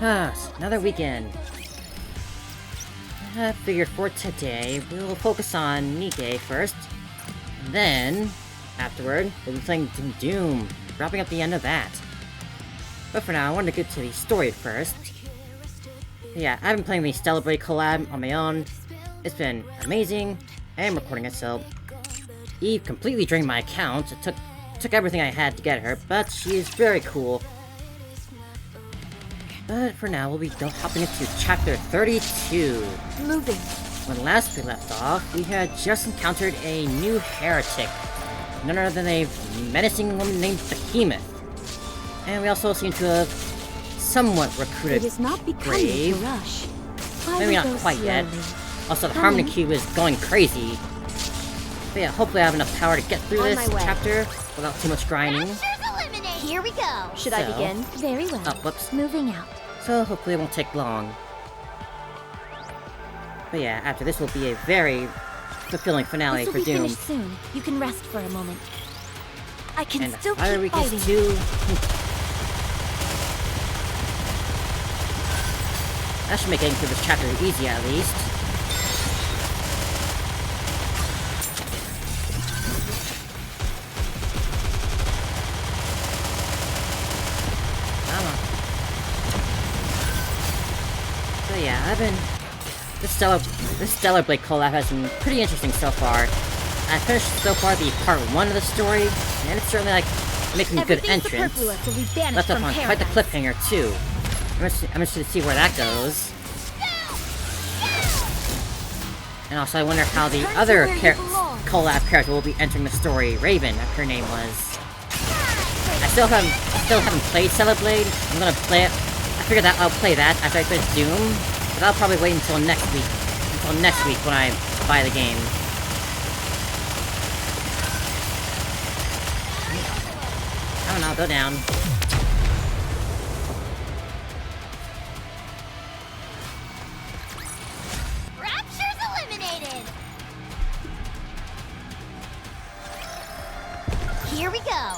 Another weekend. I figured for today, we will focus on Nikke first. And then, afterward, we'll be playing Doom, wrapping up the end of that. But for now, I wanted to get to the story first. Yeah, I've been playing the Celebrate collab on my own. It's been amazing. I am recording it, so Eve completely drained my account. It took everything I had to get her, but she is very cool. But for now, we'll be hopping into chapter 32. Moving. When last we left off, we had just encountered a new heretic. None other than a menacing woman named Behemoth. And we also seem to have somewhat recruited It is not becoming Brave. to rush. Maybe not quite yet. Also, the Harmony Cube is going crazy. But yeah, hopefully I have enough power to get through On this my way. chapter without too much grinding. Here we go. Should I So- begin? Very well. Oh, whoops. Moving out. So hopefully it won't take long. But yeah, after this will be a very fulfilling finale This for will be Doom. finished soon. You can rest for a moment. I can And still Fire keep Week fighting. is too. That should make getting through this chapter easy at least. Come on. So yeah, this Stellar Blade collab has been pretty interesting so far. I finished so far the part 1 of the story, and it's certainly like making a good Everything entrance. superfluous will be banished Left up from on quite the paradise. cliffhanger too. I'm interested to see where that goes. And also I wonder how the Return to other where you belong. collab character will be entering the story. Raven, her name was. I still haven't played Celeblade. I'm gonna play it. I figured that I'll play that after I finish Doom, but I'll probably wait until next week. Until next week when I buy the game. I don't know, go down. Rapture's eliminated! Here we go!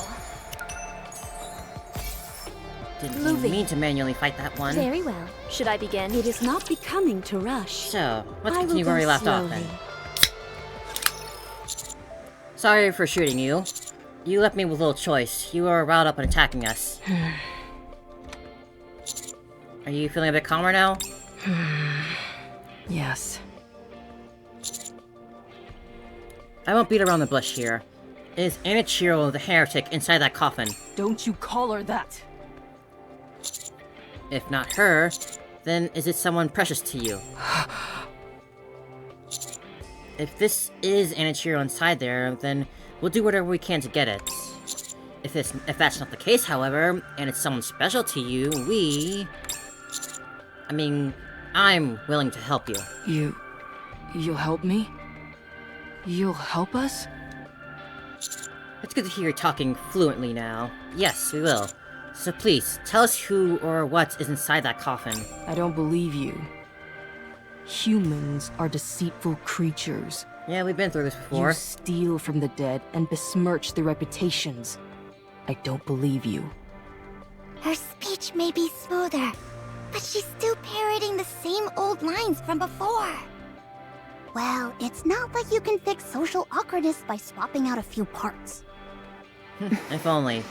Didn't Moving. mean to manually fight that one. Very well. Should I begin? It is not becoming to rush. So, let's I will continue where go we left off slowly. then. Sorry for shooting you. You left me with little choice. You were riled up and attacking us. Are you feeling a bit calmer now? Yes. I won't beat around the bush here. Is Anichiro the heretic inside that coffin? Don't you call her that! If not her, then is it someone precious to you? If this is Anichiro inside there, then we'll do whatever we can to get it. If that's not the case, however, and it's someone special to you, I'm willing to help you. You'll help me? You'll help us? It's good to hear you talking fluently now. Yes, we will. So please, tell us who or what is inside that coffin. I don't believe you. Humans are deceitful creatures. Yeah, we've been through this before. You steal from the dead and besmirch their reputations. I don't believe you. Her speech may be smoother, but she's still parroting the same old lines from before. Well, it's not like you can fix social awkwardness by swapping out a few parts. If only.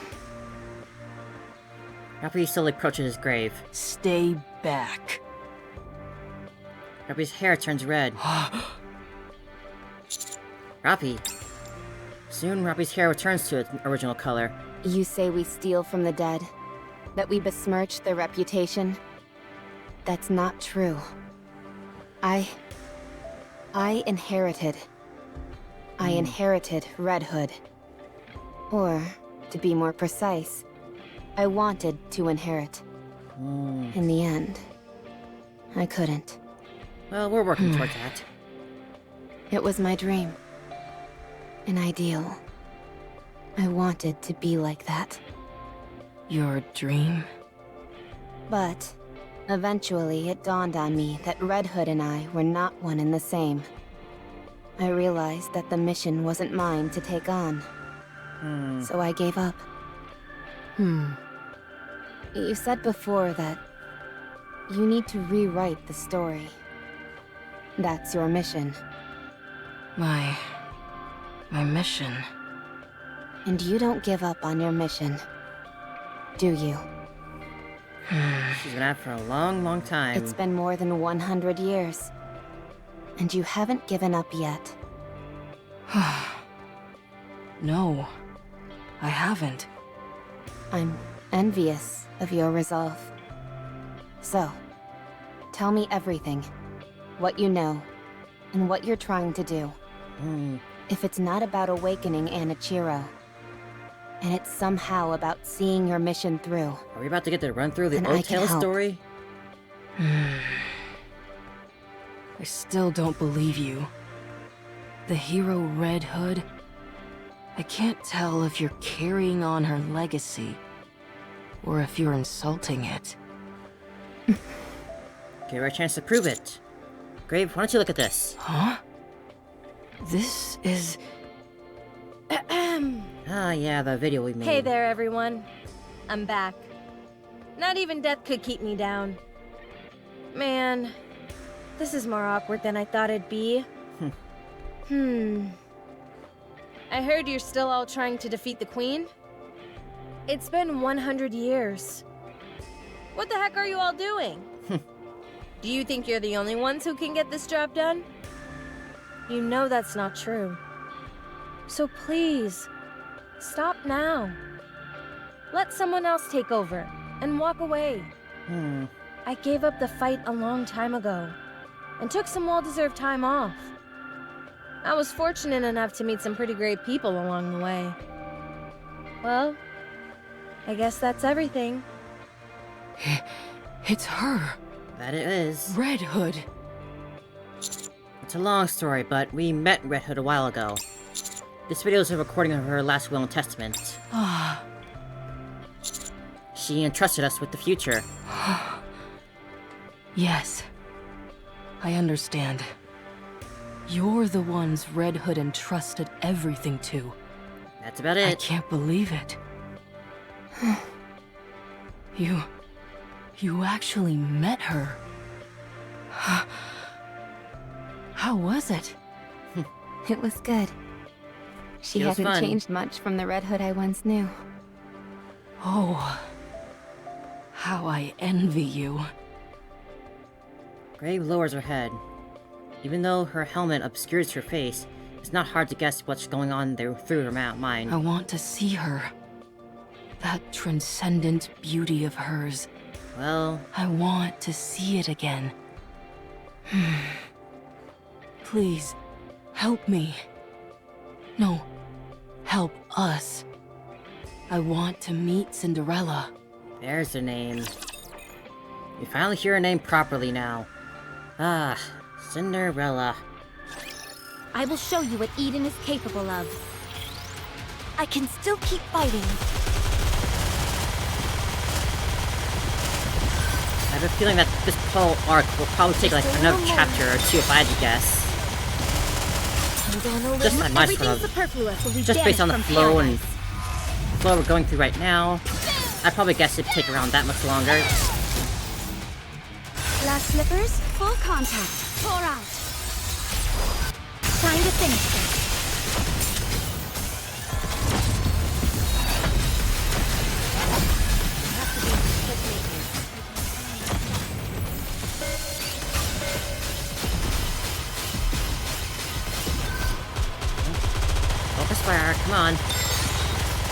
Rappy slowly approaches his grave. Stay back. Rappy's hair turns red. Rappy. Soon, Rappy's hair returns to its original color. You say we steal from the dead? That we besmirch their reputation? That's not true. I inherited Red Hood. Or, to be more precise, I wanted to inherit. In the end, I couldn't. Well, we're working toward that. It was my dream. An ideal. I wanted to be like that. Your dream? But, eventually it dawned on me that Red Hood and I were not one and the same. I realized that the mission wasn't mine to take on. So I gave up. You said before that You need to rewrite the story. That's your mission. My mission. And you don't give up on your mission. Do you? She's been at it for a long, long time. It's been more than 100 years. And you haven't given up yet. No, I haven't. I'm envious of your resolve. So, tell me everything. What you know, and what you're trying to do. If it's not about awakening Anichiro, and it's somehow about seeing your mission through. Are we about to get to run through the Then I old can tale help. story? I still don't believe you. The hero Red Hood? I can't tell if you're carrying on her legacy, or if you're insulting it. Give her a chance to prove it. Grave, why don't you look at this? Huh? This is... Ah, yeah, the video we made. Hey there, everyone. I'm back. Not even death could keep me down. Man, this is more awkward than I thought it'd be. I heard you're still all trying to defeat the Queen? It's been 100 years. What the heck are you all doing? Do you think you're the only ones who can get this job done? You know that's not true. So please, stop now. Let someone else take over and walk away. I gave up the fight a long time ago and took some well-deserved time off. I was fortunate enough to meet some pretty great people along the way. Well, I guess that's everything. It's her. That it is. Red Hood. It's a long story, but we met Red Hood a while ago. This video is a recording of her last will and testament. She entrusted us with the future. Yes. I understand. You're the ones Red Hood entrusted everything to. That's about I it. can't believe it. You actually met her. How was it? It was good. She It was hasn't fun. changed much from the Red Hood I once knew. Oh. How I envy you. Grave lowers her head. Even though her helmet obscures her face, it's not hard to guess what's going on there through her mind. I want to see her. That transcendent beauty of hers. Well, I want to see it again. Please, help me. No, help us. I want to meet Cinderella. there's her name. We finally hear her name properly now. Ah, Cinderella. I will show you what Eden is capable of. I can still keep fighting. I have a feeling that this whole arc will probably take like another chapter or two if I had to guess. Hold on a little. Just my sort Everything of- superfluous will be Just based on the banished from flow and paradise. flow we're going through right now, I'd probably guess it'd take around that much longer. Glass slippers, full contact. Pour out. Time to finish this. Focus fire, come on.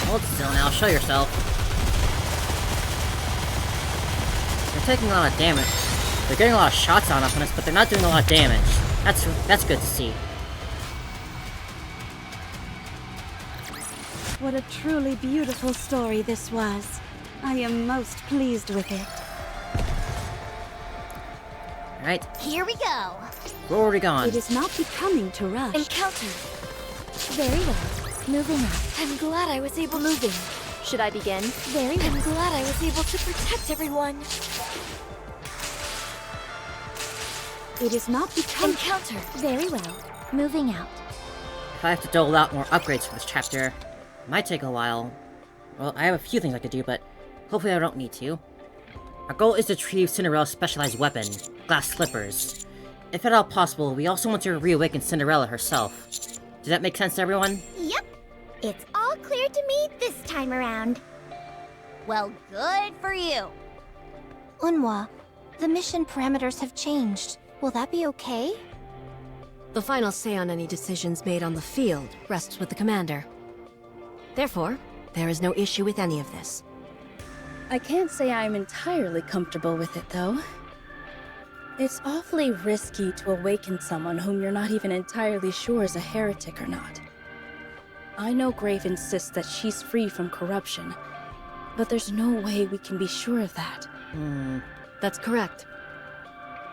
Hold still now, show yourself. They're taking a lot of damage. They're getting a lot of shots on us, but they're not doing a lot of damage. That's good to see. What a truly beautiful story this was. I am most pleased with it. Alright, Here we go. where were we gone? It is not becoming to rush. Encounter. Very well. Moving on. I'm glad I was able moving. Should I begin? Very well. I'm glad I was able to protect everyone. It is not becoming. Encounter. Very well. moving out. If I have to dole out more upgrades for this chapter, it might take a while. Well, I have a few things I could do, but hopefully I don't need to. Our goal is to retrieve Cinderella's specialized weapon, glass slippers. If at all possible, we also want to reawaken Cinderella herself. Does that make sense to everyone? Yep. It's all clear to me this time around. Well, good for you. Unwa, the mission parameters have changed. Will that be okay? The final say on any decisions made on the field rests with the commander. Therefore, there is no issue with any of this. I can't say I'm entirely comfortable with it, though. It's awfully risky to awaken someone whom you're not even entirely sure is a heretic or not. I know Grave insists that she's free from corruption, but there's no way we can be sure of that. That's correct.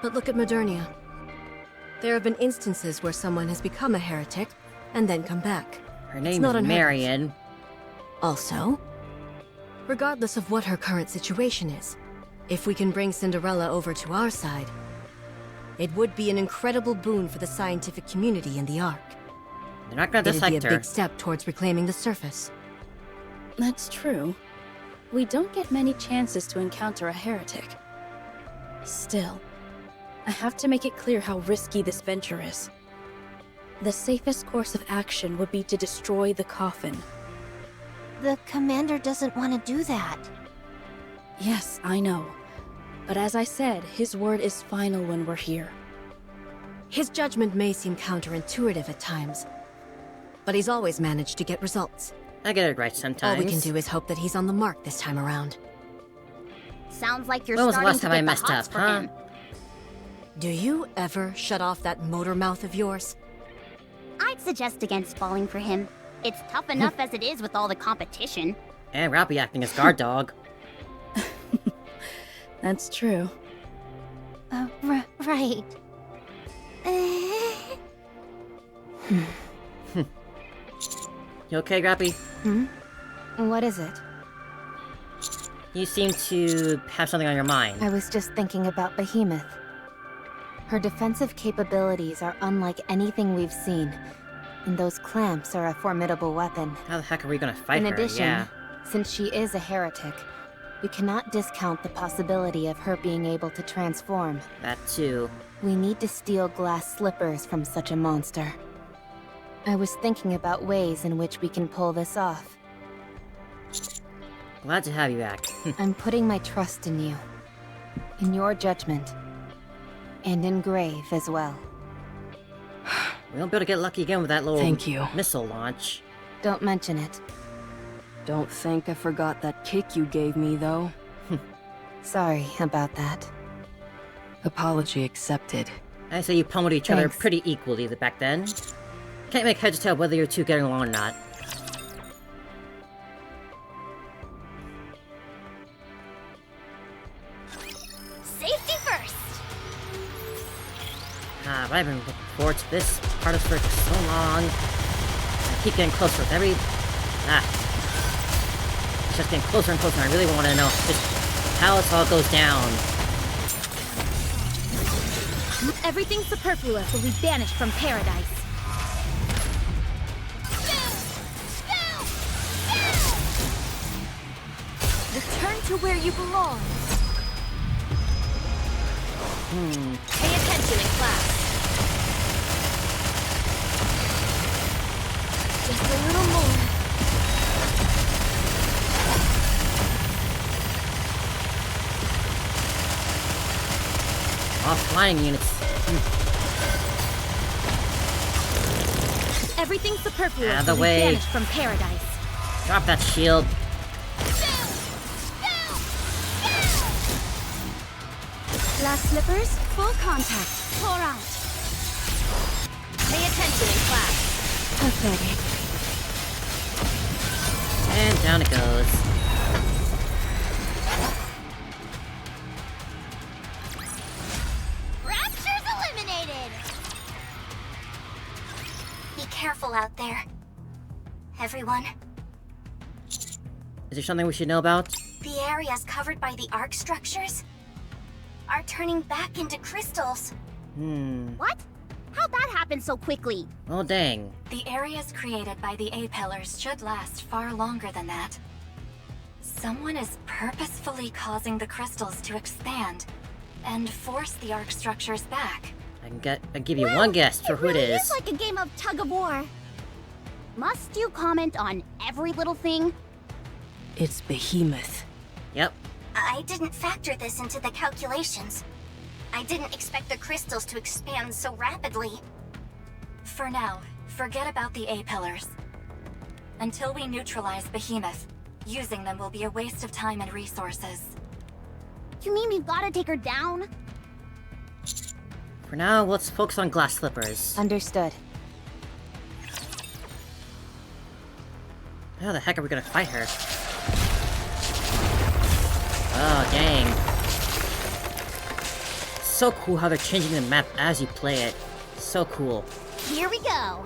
But look at Modernia. There have been instances where someone has become a heretic and then come back. Her name not is unheard of. Marion. Also, regardless of what her current situation is, if we can bring Cinderella over to our side, it would be an incredible boon for the scientific community in the Ark. They're not gonna It'd be a dissect her. big step towards reclaiming the surface. That's true. We don't get many chances to encounter a heretic. Still, I have to make it clear how risky this venture is. The safest course of action would be to destroy the coffin. The commander doesn't want to do that. Yes, I know. But as I said, his word is final when we're here. His judgment may seem counterintuitive at times, but he's always managed to get results. I get it right sometimes. All we can do is hope that he's on the mark this time around. Sounds like you're When was the starting last to time I get the messed hots up, for huh? him. Do you ever shut off that motor mouth of yours? I'd suggest against falling for him. It's tough enough as it is with all the competition. And Rappy acting as guard dog. That's true. Right. You okay, Rappy? What is it? You seem to have something on your mind. I was just thinking about Behemoth. Her defensive capabilities are unlike anything we've seen, and those clamps are a formidable weapon. How the heck are we gonna fight In her? addition, Yeah. since she is a heretic, we cannot discount the possibility of her being able to transform. That too. We need to steal glass slippers from such a monster. I was thinking about ways in which we can pull this off. Glad to have you back. I'm putting my trust in you, in your judgment, and in Grave as well. We won't be able to get lucky again with that little Thank you. missile launch. Don't mention it. Don't think I forgot that kick you gave me, though. Sorry about that. Apology accepted. I say you pummeled each other Thanks. pretty equally back then. Can't make heads or tail whether you're two getting along or not. Safety first! But I've been looking forward to this part of the story for so long. I keep getting closer with every... It's just getting closer and closer, and I really want to know just how this all goes down. Everything superfluous will be banished from paradise. Return to where you belong. Pay attention in class. Just a little more. Offline units. Everything superfluous Out of the will way. be banished from paradise. Drop that shield. Glass slippers, full contact. Pour out. Pay attention in class. Pathetic. And down it goes. Rapture's eliminated! Be careful out there. Everyone. Is there something we should know about? The areas covered by the arc structures are turning back into crystals. Hmm. What? How'd that happen so quickly? Oh dang. The areas created by the A-pillars should last far longer than that. Someone is purposefully causing the crystals to expand and force the arc structures back. I'll give you one guess for who it really is. like a game of tug of war. Must you comment on every little thing? It's Behemoth. Yep. I didn't factor this into the calculations. I didn't expect the crystals to expand so rapidly. For now, forget about the A-pillars. Until we neutralize Behemoth, using them will be a waste of time and resources. You mean we've gotta take her down? For now, let's focus on glass slippers. Understood. How the heck are we gonna fight her? Oh, dang. So cool how they're changing the map as you play it. So cool. Here we go.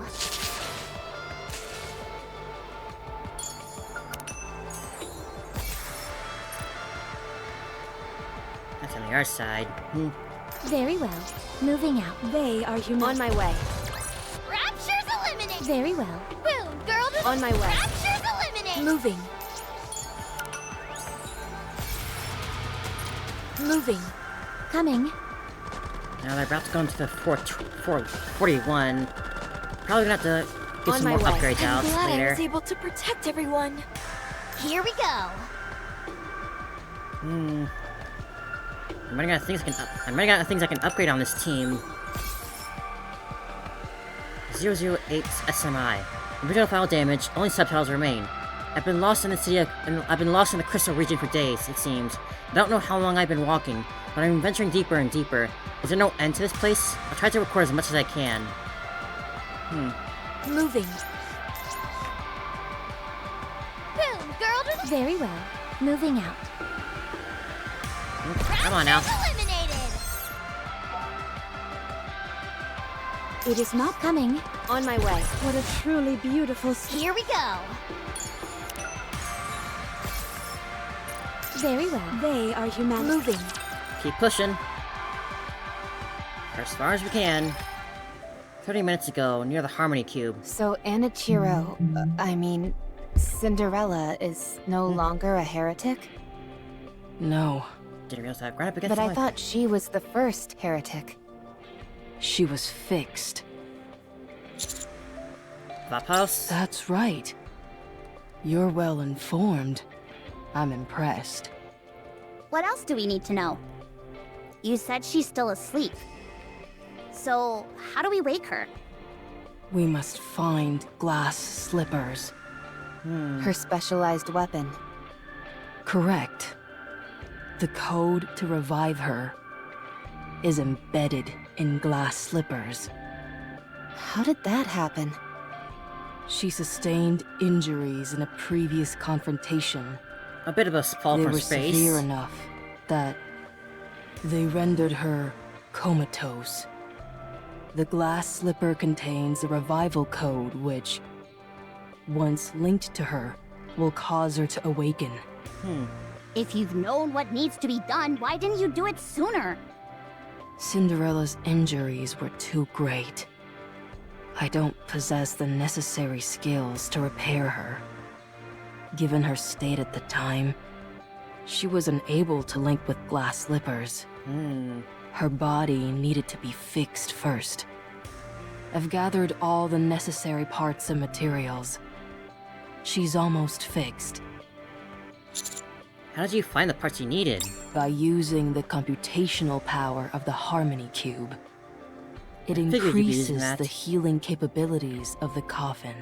That's on the other side. Very well. Moving out. They are human. On my way. Rapture's eliminated! Very well. Boom, girl to the On my way. Rapture's eliminated! Moving. Moving. Coming. Now they're about to go into the 41. Probably gonna have to get On some my more way. upgrades out I'm glad I later. was able to protect everyone. Here we go. I'm running out of things I can upgrade on this team. 008 SMI. Original file damage, only subtitles remain. I've been lost in the city I've been lost in the crystal region for days, it seems. I don't know how long I've been walking, but I'm venturing deeper and deeper. Is there no end to this place? I'll try to record as much as I can. Moving. Boom, girl to the Very well. Moving out. Come on now. eliminated! It is not coming. On my way. What a truly beautiful Here we go. Very well. They are humanity. Moving. Keep pushing. As far as we can. 30 minutes ago, near the Harmony Cube. So Anichiro, Cinderella is no longer a heretic? No, Didn't realize that right up against But the I light. thought she was the first heretic. she was fixed. Flophouse? That's right. You're well informed. I'm impressed. What else do we need to know? You said she's still asleep. So, how do we wake her? We must find glass slippers. Her specialized weapon. Correct. The code to revive her is embedded in glass slippers. How did that happen? She sustained injuries in a previous confrontation. A bit of a fall They from were space. severe enough that they rendered her comatose. The glass slipper contains a revival code which, once linked to her, will cause her to awaken. If you've known what needs to be done, why didn't you do it sooner? Cinderella's injuries were too great. I don't possess the necessary skills to repair her. Given her state at the time, she was unable to link with glass slippers. Her body needed to be fixed first. I've gathered all the necessary parts and materials. She's almost fixed. How did you find the parts you needed? By using the computational power of the Harmony Cube. It figured you'd be using increases that. the healing capabilities of the coffin.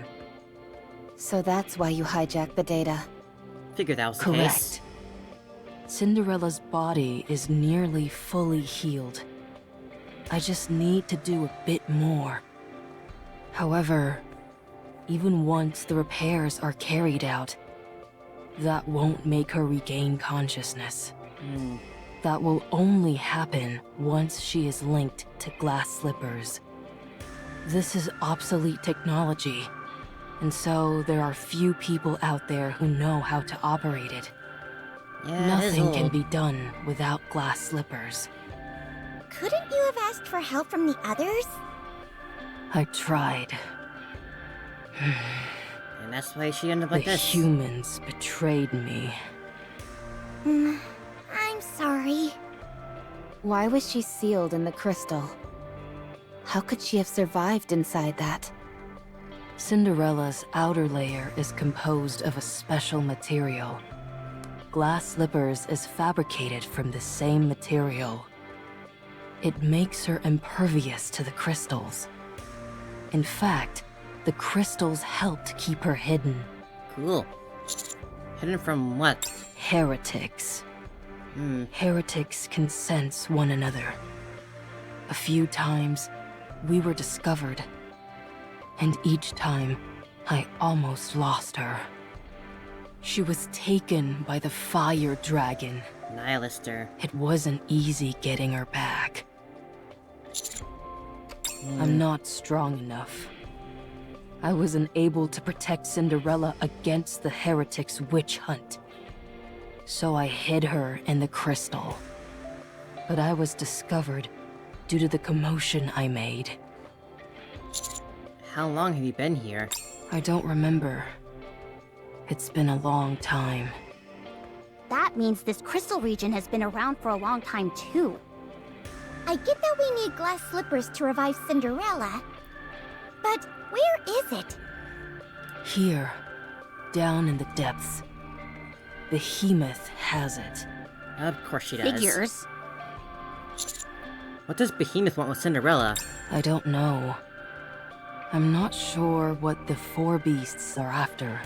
So that's why you hijacked the data. Figured that was the case. Correct. Cinderella's body is nearly fully healed. I just need to do a bit more. However, even once the repairs are carried out, that won't make her regain consciousness. That will only happen once she is linked to glass slippers. This is obsolete technology, and so there are few people out there who know how to operate it. Yeah, it is Nothing can old. be done without glass slippers. Couldn't you have asked for help from the others? I tried. And that's why she ended up like The this. humans betrayed me. I'm sorry. Why was she sealed in the crystal? How could she have survived inside that? Cinderella's outer layer is composed of a special material. Glass slippers is fabricated from the same material. It makes her impervious to the crystals. In fact, the crystals helped keep her hidden. Cool. Hidden from what? Heretics. Heretics can sense one another. A few times, we were discovered. And each time, I almost lost her. She was taken by the fire dragon. Nihilister. It wasn't easy getting her back. I'm not strong enough. I wasn't able to protect Cinderella against the heretics' witch hunt. So I hid her in the crystal. But I was discovered due to the commotion I made. How long have you been here? I don't remember. It's been a long time. That means this crystal region has been around for a long time too. I get that we need glass slippers to revive Cinderella, but where is it? Here, down in the depths. Behemoth has it. Of course she does. Figures. What does Behemoth want with Cinderella? I don't know. I'm not sure what the four beasts are after.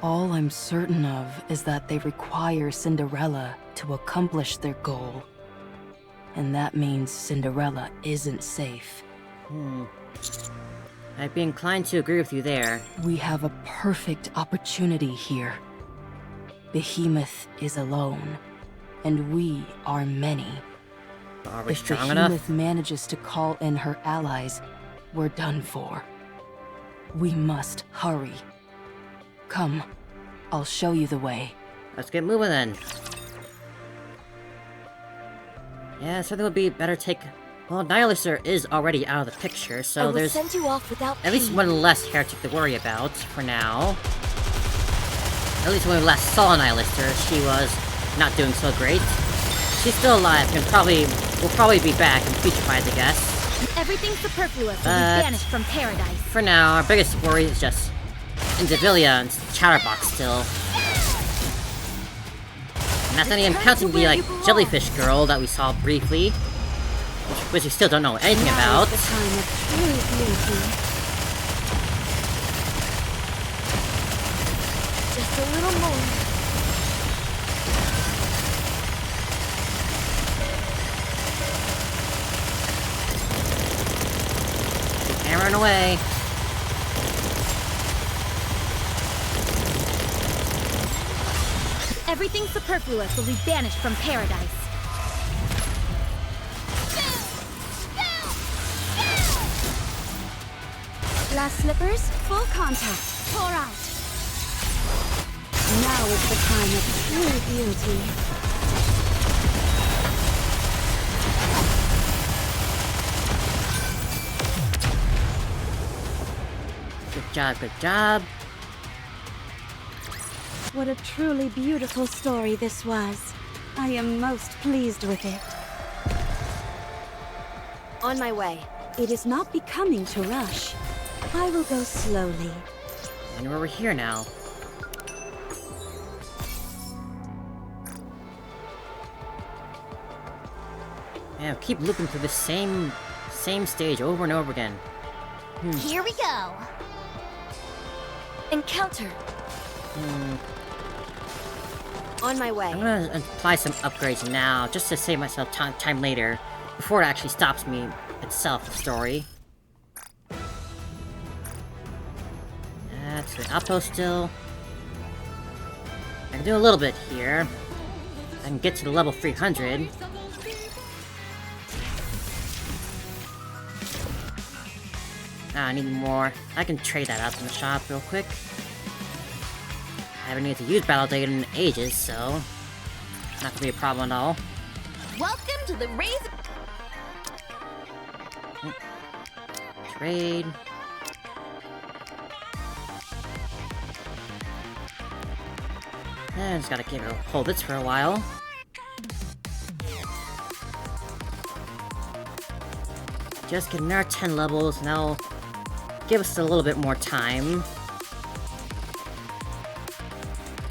All I'm certain of is that they require Cinderella to accomplish their goal. And that means Cinderella isn't safe. I'd be inclined to agree with you there. We have a perfect opportunity here. Behemoth is alone, and we are many. Are we If strong Behemoth enough? manages to call in her allies, we're done for. We must hurry. Come, I'll show you the way. Let's get moving then. Yeah, so that would be better take... Well, Nihilister is already out of the picture, I so will there's send you off without at least pain. one less heretic to worry about for now. At least when we last saw Nihilister, she was not doing so great. She's still alive and will probably be back in future fights, I guess. Everything superfluous will be But- banished from paradise. For now, our biggest worry is just Invisibilia and Chatterbox still. And that's not even counting the, like, jellyfish girl that we saw briefly. Which we still don't know anything about. The time of true beauty. Just a little more. Hammering away. Everything superfluous will be banished from paradise. Glass slippers, full contact. Pour out. Now is the time of true beauty. Good job, good job. What a truly beautiful story this was. I am most pleased with it. On my way. It is not becoming to rush. I will go slowly. And we're here now. Yeah, keep looping through the same stage over and over again. Here we go. Encounter. On my way. I'm gonna apply some upgrades now, just to save myself time later, before it actually stops me itself, the story. That's the outpost still. I can do a little bit here. I can get to the level 300. Ah, I need more. I can trade that out in the shop real quick. I haven't needed to use Battle Data in ages, so... not gonna be a problem at all. Welcome to the Raise. Trade. And just gotta hold this for a while. Just getting our 10 levels, and that'll give us a little bit more time.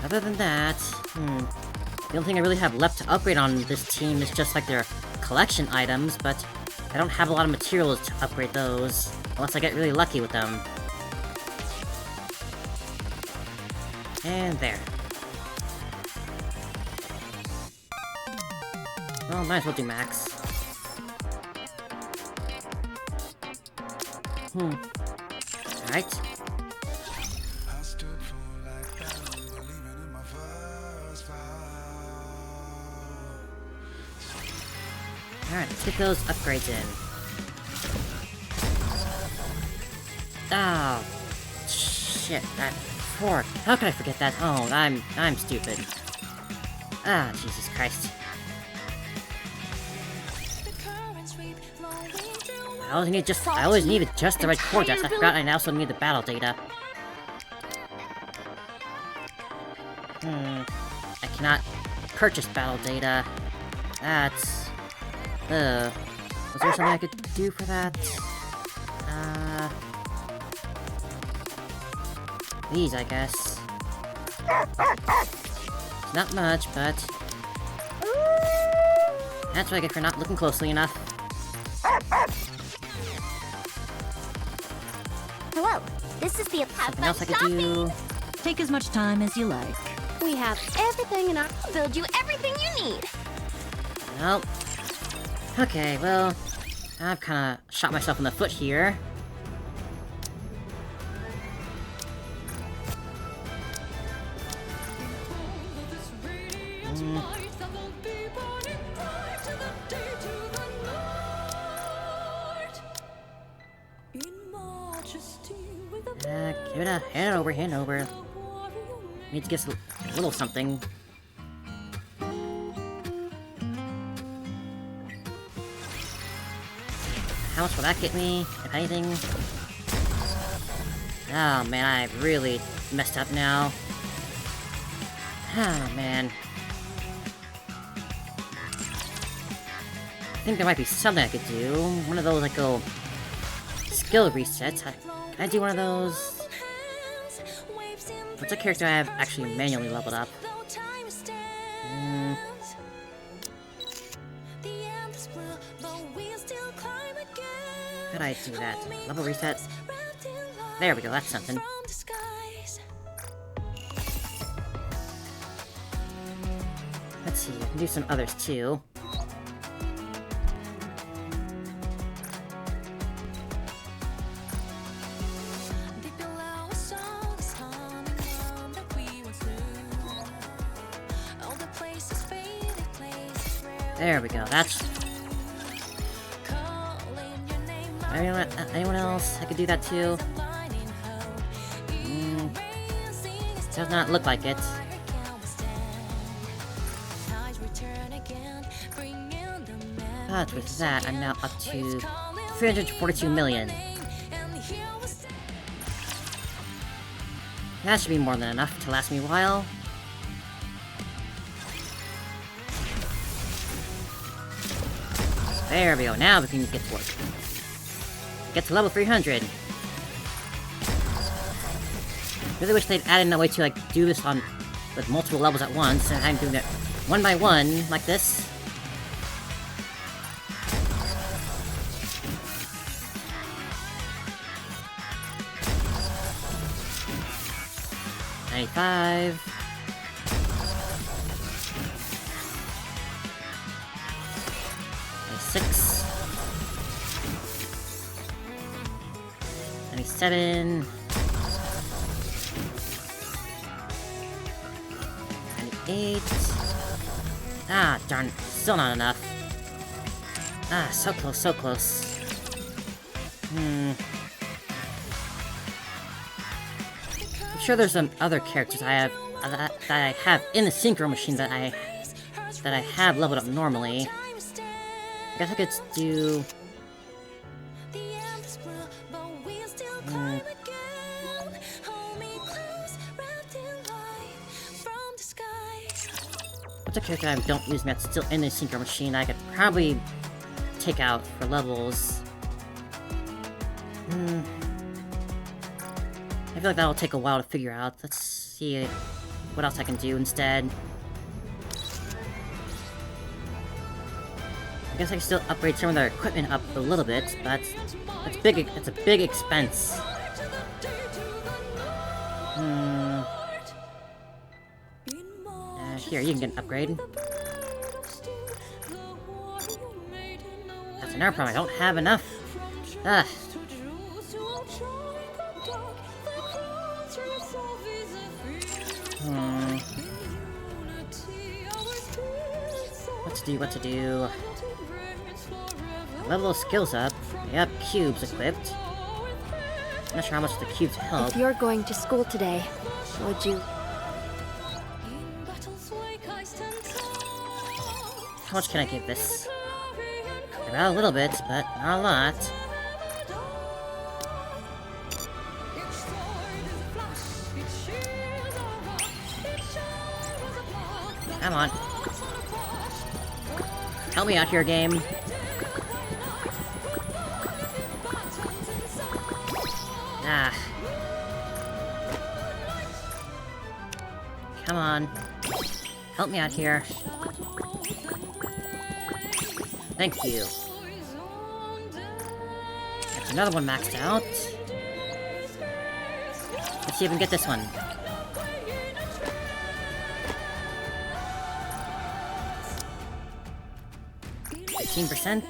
Other than that, the only thing I really have left to upgrade on this team is just like their collection items, but I don't have a lot of materials to upgrade those, unless I get really lucky with them. And there. Well, might as well do max. Alright. Alright, let's get those upgrades in. Oh, shit, that fork. How could I forget that? Oh, I'm stupid. Ah, Jesus Christ. I always needed just the right core dust. I forgot I also need the battle data. I cannot purchase battle data. That's... was there something I could do for that? These, I guess. It's not much, but... that's what I get for not looking closely enough. Hello, this is the Something else I could do? Take as much time as you like. We have everything in our... I'll build you everything you need. Nope. Okay, well... I've kinda shot myself in the foot here. Give it a hand over. Need to get a little something. How much will that get me, if anything? Oh man, I've really messed up now. Oh man. I think there might be something I could do. One of those, like, go skill resets. Can I do one of those? What's a character I have actually manually leveled up? How'd I do that? Level reset? There we go, that's something. Let's see, I can do some others too. There we go, that's... Anyone else? I could do that too. Does not look like it. But with that, I'm now up to 342 million. That should be more than enough to last me a while. There we go, now we can get to work. Get to level 300. Really wish they'd added a way to, like, do this on with multiple levels at once, and I'm doing it one by one, like this. $95. $96. 97. 98. Ah, darn. Still not enough. Ah, so close, so close. I'm sure there's some other characters I have that I have in the synchro machine that I have leveled up normally. I guess I could do... What's a character I don't use that's still in the synchro machine I could probably take out for levels? I feel like that'll take a while to figure out. Let's see what else I can do instead. I guess I can still upgrade some of their equipment up a little bit, but that's big. It's a big expense. Here, you can get an upgrade. That's another problem. I don't have enough. Ugh. What to do? Level of skills up. Yep, cubes equipped. Not sure how much the cubes help. If you're going to school today, would you... How much can I give this? About a little bit, but not a lot. Come on. Help me out here, game. Ah. Come on. Help me out here. Thank you. That's another one maxed out. Let's see if we can get this one. 15%.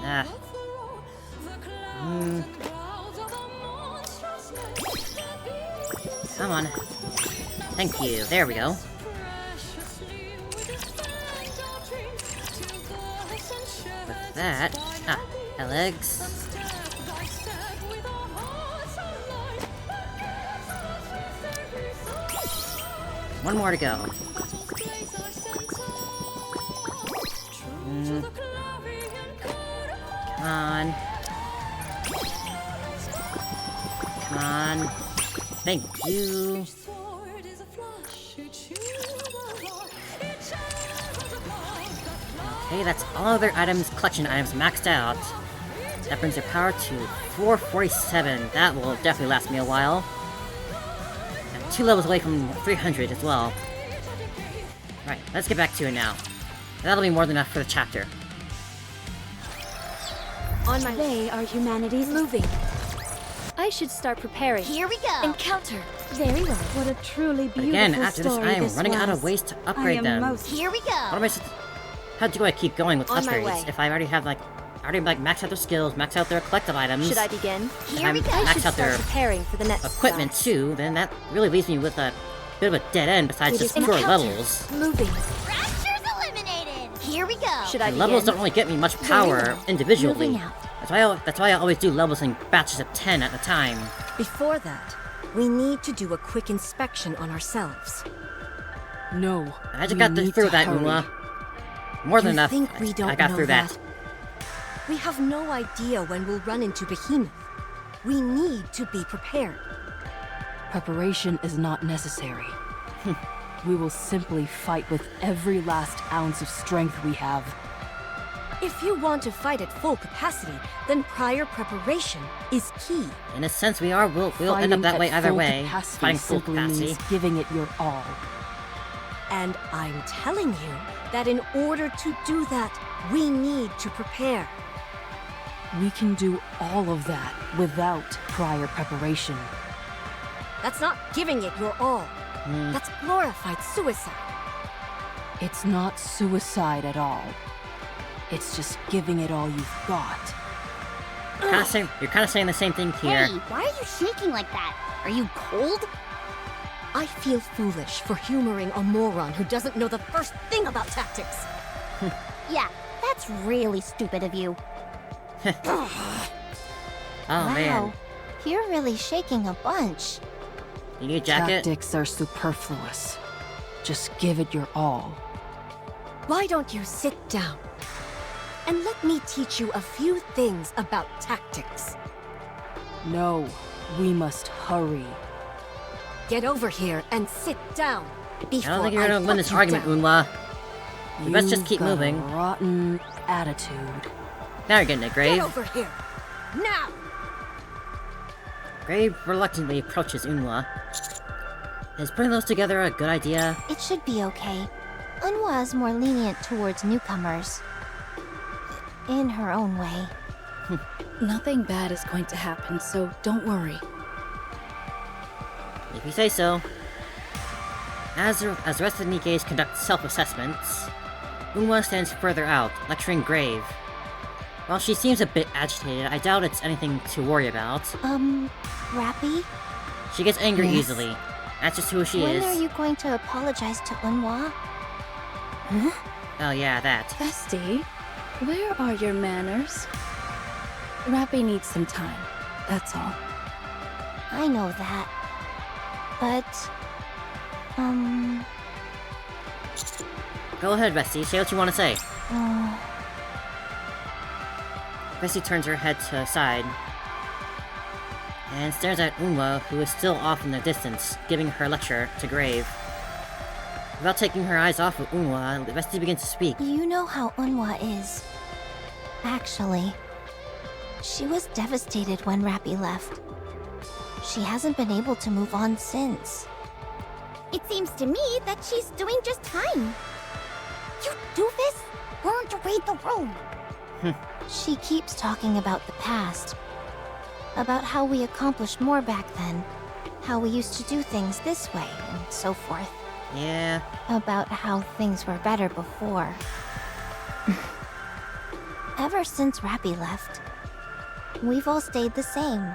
Ah. Come on. Thank you. There we go. With that... Ah, legs. One more to go. Come on. Come on. Thank you. Okay, that's all of their items, collection items maxed out. That brings their power to 447. That will definitely last me a while. And 2 levels away from 300 as well. Right, let's get back to it now. That'll be more than enough for the chapter. On my way, are humanities moving? I should start preparing. Here we go. Encounter. Very well. What a truly beautiful Again, after this, story I am running out of was. ways to upgrade them. Here we go. What am I How do I keep going with On my way. upgrades if I already have maxed out their skills, maxed out their collective items? Should I begin? Here we go. I Maxed should out start their preparing for the next equipment start. too, then that really leaves me with a bit of a dead end besides It just is pure encounter. levels. Moving. Rapture's eliminated. Here we go. Should I And begin? levels don't really get me much power well. individually. Moving out. That's why I always do levels in batches of 10 at a time. Before that, we need to do a quick inspection on ourselves. No. I just we got need through to that, hurry. Uma. More than You enough. think we don't I got know through that. We have no idea when we'll run into Behemoth. We need to be prepared. Preparation is not necessary. We will simply fight with every last ounce of strength we have. If you want to fight at full capacity, then prior preparation is key. In a sense, we'll end up Fighting that at way either full way. capacity Fighting full simply capacity. means giving it your all. And I'm telling you that in order to do that, we need to prepare. We can do all of that without prior preparation. That's not giving it your all. That's glorified suicide. It's not suicide at all. It's just giving it all you've got. You're kind of saying the same thing here. Hey, why are you shaking like that? Are you cold? I feel foolish for humoring a moron who doesn't know the first thing about tactics. Yeah, that's really stupid of you. Oh Wow, man. you're really shaking a bunch. You need a jacket? Tactics are superfluous. Just give it your all. Why don't you sit down? and let me teach you a few things about tactics. No, we must hurry. Get over here and sit down before I don't think you're gonna win put this you argument, down. Unwa. You best just keep You've got moving. a rotten attitude. Now you're getting it, Get Grave. over here, now! Grave reluctantly approaches Unwa. Is putting those together a good idea? It should be okay. Unwa is more lenient towards newcomers. In her own way. Nothing bad is going to happen, so don't worry. If you say so. As the rest of the Nikkes conduct self-assessments, Unwa stands further out, lecturing Grave. While she seems a bit agitated, I doubt it's anything to worry about. Rappy? She gets angry Yes? easily. That's just who she When is. are you going to apologize to Unwa? Oh yeah, that. Bestie, where are your manners? Rappy needs some time, that's all. I know that. But... Go ahead, Bessie. Say what you want to say. Bessie turns her head to the side and stares at Unwa, who is still off in the distance, giving her lecture to Grave. Without taking her eyes off of Unwa, Bessie begins to speak. You know how Unwa is. Actually, she was devastated when Rappy left. She hasn't been able to move on since. It seems to me that she's doing just fine. You doofus! Learn to read the room! She keeps talking about the past. About how we accomplished more back then. How we used to do things this way, and so forth. Yeah. About how things were better before. Ever since Rappy left, we've all stayed the same.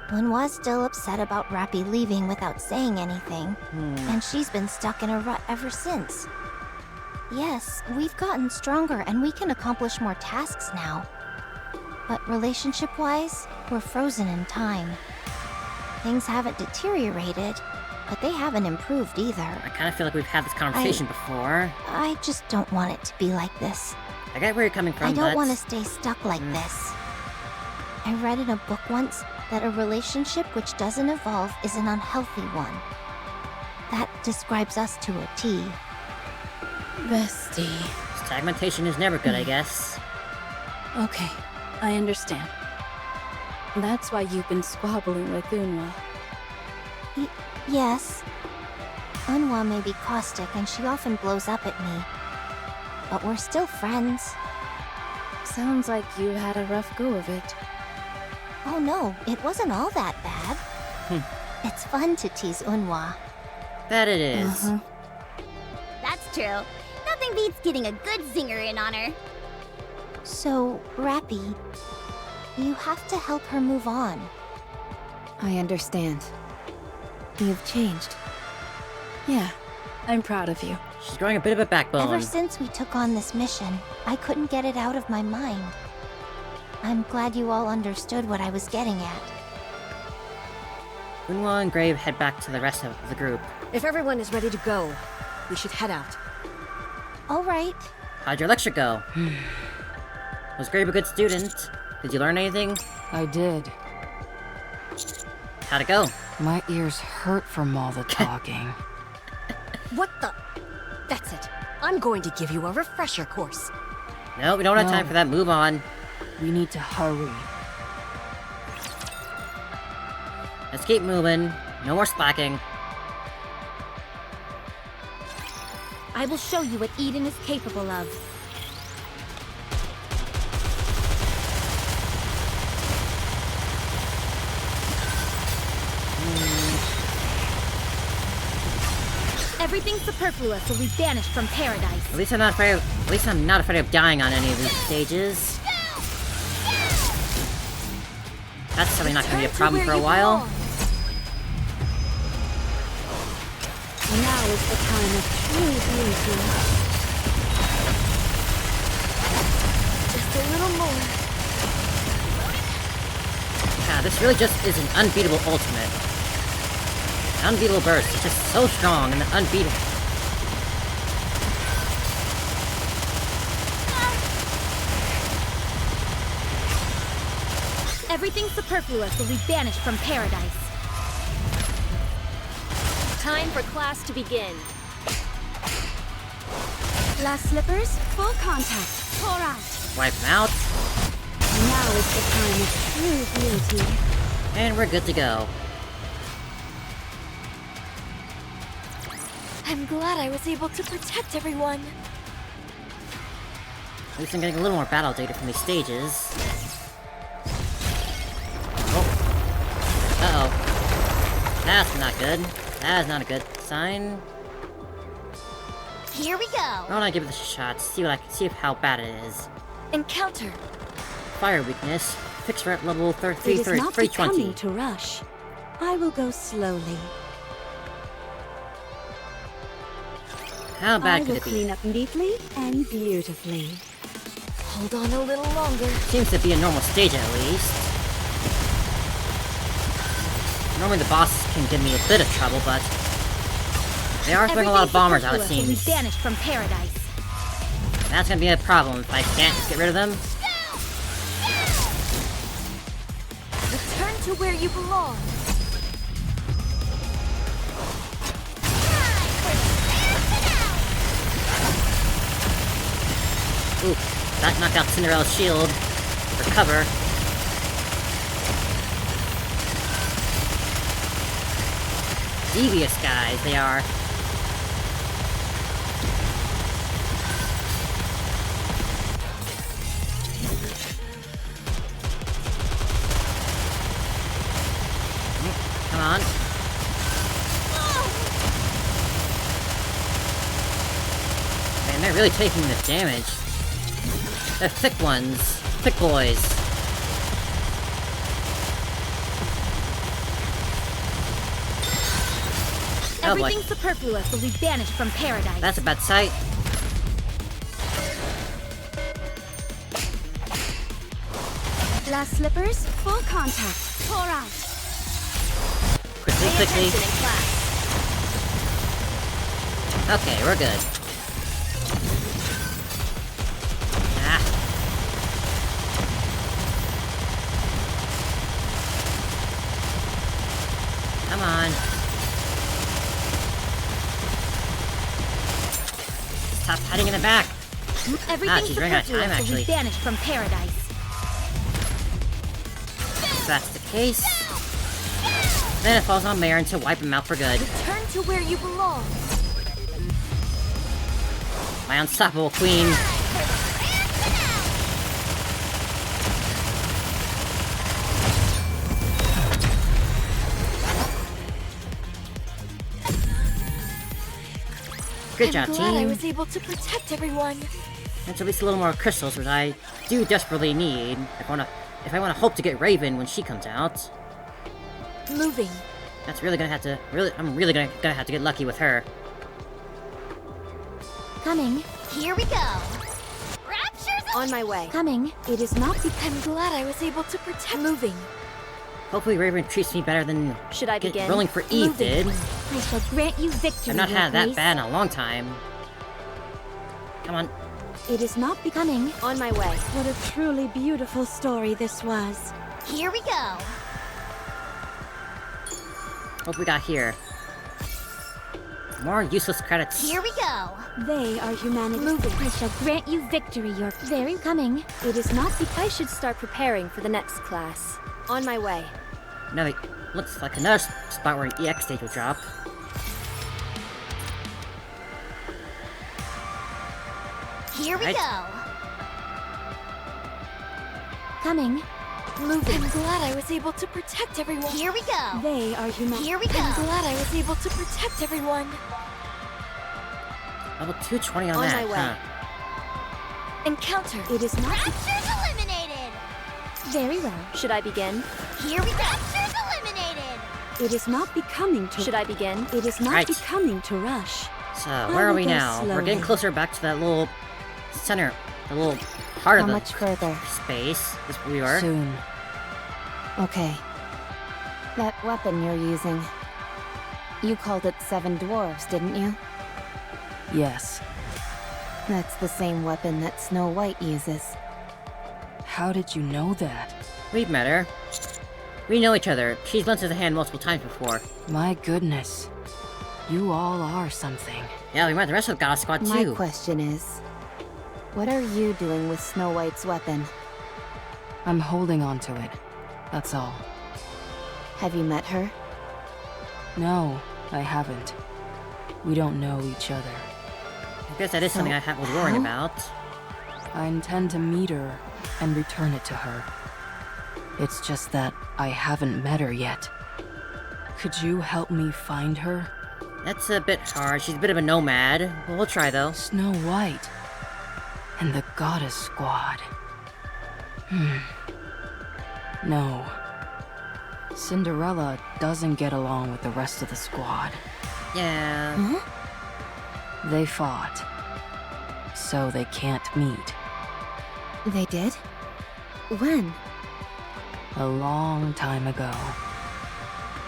Unwa's still upset about Rappy leaving without saying anything, and she's been stuck in a rut ever since. Yes, we've gotten stronger and we can accomplish more tasks now. But relationship-wise, we're frozen in time. Things haven't deteriorated, but they haven't improved either. I kind of feel like we've had this conversation before. I just don't want it to be like this. I get where you're coming from, I don't but... want to stay stuck like this. I read in a book once that a relationship which doesn't evolve is an unhealthy one. That describes us to a T. Bestie. Stagnation is never good, I guess. Okay, I understand. That's why you've been squabbling with Unwa. Yes. Unwa may be caustic and she often blows up at me. But we're still friends. Sounds like you had a rough go of it. Oh no, it wasn't all that bad. It's fun to tease Unwa. That it is. That's true. Nothing beats getting a good zinger in on her. So, Rappy, you have to help her move on. I understand. You've changed. Yeah, I'm proud of you. She's growing a bit of a backbone. Ever since we took on this mission, I couldn't get it out of my mind. I'm glad you all understood what I was getting at. Unwa and Grave head back to the rest of the group. If everyone is ready to go, we should head out. All right. How'd your lecture go? Was Grave a good student? Did you learn anything? I did. How'd it go? My ears hurt from all the talking. What the? That's it. I'm going to give you a refresher course. No, we don't have time No. for that. Move on. We need to hurry. Let's keep moving. No more slacking. I will show you what Eden is capable of. Everything superfluous will be banished from paradise. At least I'm not afraid of dying on any of these stages. That's certainly not gonna be a problem for a while. Now is the time of true beauty. Just a little more. God, this really just is an unbeatable ultimate. Unbeatable burst. It's just so strong and unbeatable. あ Everything superfluous will be banished from paradise. Time for class to begin. Glass slippers, full contact. Pour out. Wipe them out. Now is the time of true beauty. And we're good to go. I'm glad I was able to protect everyone. At least I'm getting a little more battle data from these stages. Oh. Uh-oh. That's not good. That is not a good sign. Here we go. I wanna give this a shot, see how bad it is. Encounter. Fire weakness. Fix rate level It is not 320. becoming to rush. I will go slowly. How I bad will could it be? clean up neatly and beautifully. Hold on a little longer. Seems to be a normal stage at least. Normally the bosses can give me a bit of trouble, but they are throwing a lot of bombers out, it Superfluous will seems. be banished from paradise. That's gonna be a problem if I can't get rid of them. Return to where you belong. Ooh, that knocked out Cinderella's shield for cover. Devious guys, they are. Come on. Man, they're really taking the damage. They're thick ones. Thick boys. Oh boy. Everything superfluous will be banished from paradise. That's a bad sight. Glass slippers, full contact. Pour out. Quickly, Pay quickly. attention in class. Okay, we're good. Ah. Come on. Stop hiding in the back. Everything she's running out of time, superfluous will actually. be banished from paradise. If that's the case, then it falls on Marin to wipe him out for good. Return to where you belong. My unstoppable queen. Good job, I'm glad I team. was able to protect everyone. That's at least a little more crystals, which I do desperately need if I wanna hope to get Raven when she comes out. Moving. That's really gonna have to I'm really gonna have to get lucky with her. Coming, Here we go. Rapture's On my way. coming. It is not I'm glad I was able to protect. Moving. Hopefully Raven treats me better than Should I begin? rolling for Eve Moving. did. I shall grant you victory. I've not Your had that Grace. bad in a long time. Come on. It is not becoming. On my way. What a truly beautiful story this was. Here we go. What we got here? More useless credits. Here we go. They are humanity. I shall grant you victory. Your very coming. It is not I should start preparing for the next class. On my way. No, it looks like another spot where an EX stage will drop. Here we Right. go. coming. Moving. I'm glad I was able to protect everyone. Here we go. They are humanity. Here we I'm go. glad I was able to protect everyone. Level 220 on On that, my way. huh? Encounter. It is not Rapture's eliminated. very well. Should I begin? Here we go. Rapture's eliminated. It is not becoming to. Should I begin? It is not Right. becoming to rush. So, where are will we go now? We're slowly. getting closer back to that little center, the little heart How of the much further? space. This we were. Soon. Okay. That weapon you're using. You called it 7 dwarves, didn't you? Yes. That's the same weapon that Snow White uses. How did you know that? We've met her. We know each other. She's lent us a hand multiple times before. My goodness. You all are something. Yeah, we met the rest of the Goddess Squad My too. question is, what are you doing with Snow White's weapon? I'm holding on to it. That's all. Have you met her? No, I haven't. We don't know each other. I guess that is something I was worrying about. I intend to meet her and return it to her. It's just that I haven't met her yet. Could you help me find her? That's a bit hard. She's a bit of a nomad. But we'll try though. Snow White. And the Goddess Squad. No. Cinderella doesn't get along with the rest of the squad. Yeah. They fought. So they can't meet. They did? When? A long time ago.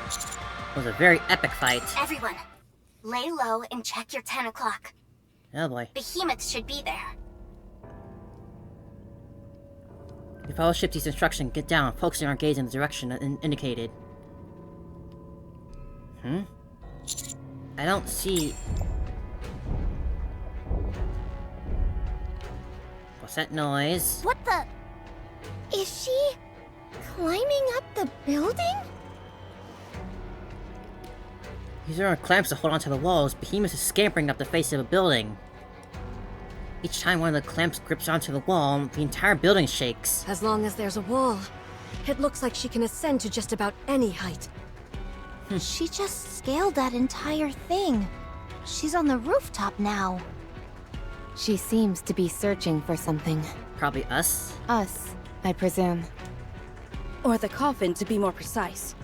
It was a very epic fight. Everyone, lay low and check your 10 o'clock. Oh boy. Behemoth should be there. We follow Shifty's instruction, get down, focusing our gaze in the direction indicated. I don't see... What's that noise? What the? Is she climbing up the building? Using our clamps to hold onto the walls, Behemoth is scampering up the face of a building. Each time one of the clamps grips onto the wall, the entire building shakes. As long as there's a wall, it looks like she can ascend to just about any height. She just scaled that entire thing. She's on the rooftop now. She seems to be searching for something. Probably us? Us, I presume. Or the coffin, to be more precise.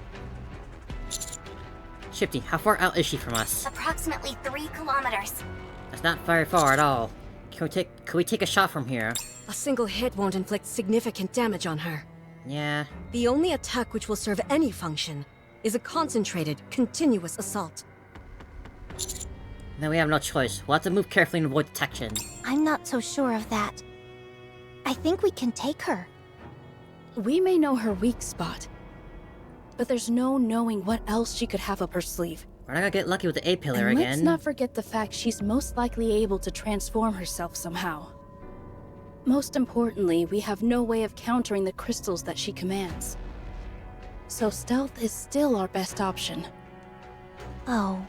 Shifty, how far out is she from us? Approximately 3 kilometers. That's not very far at all. Could we take a shot from here? A single hit won't inflict significant damage on her. Yeah. The only attack which will serve any function is a concentrated, continuous assault. Then we have no choice. We'll have to move carefully and avoid detection. I'm not so sure of that. I think we can take her. We may know her weak spot, but there's no knowing what else she could have up her sleeve. We're not gonna get lucky with the A-pillar And again. let's not forget the fact she's most likely able to transform herself somehow. Most importantly, we have no way of countering the crystals that she commands. So stealth is still our best option. Oh,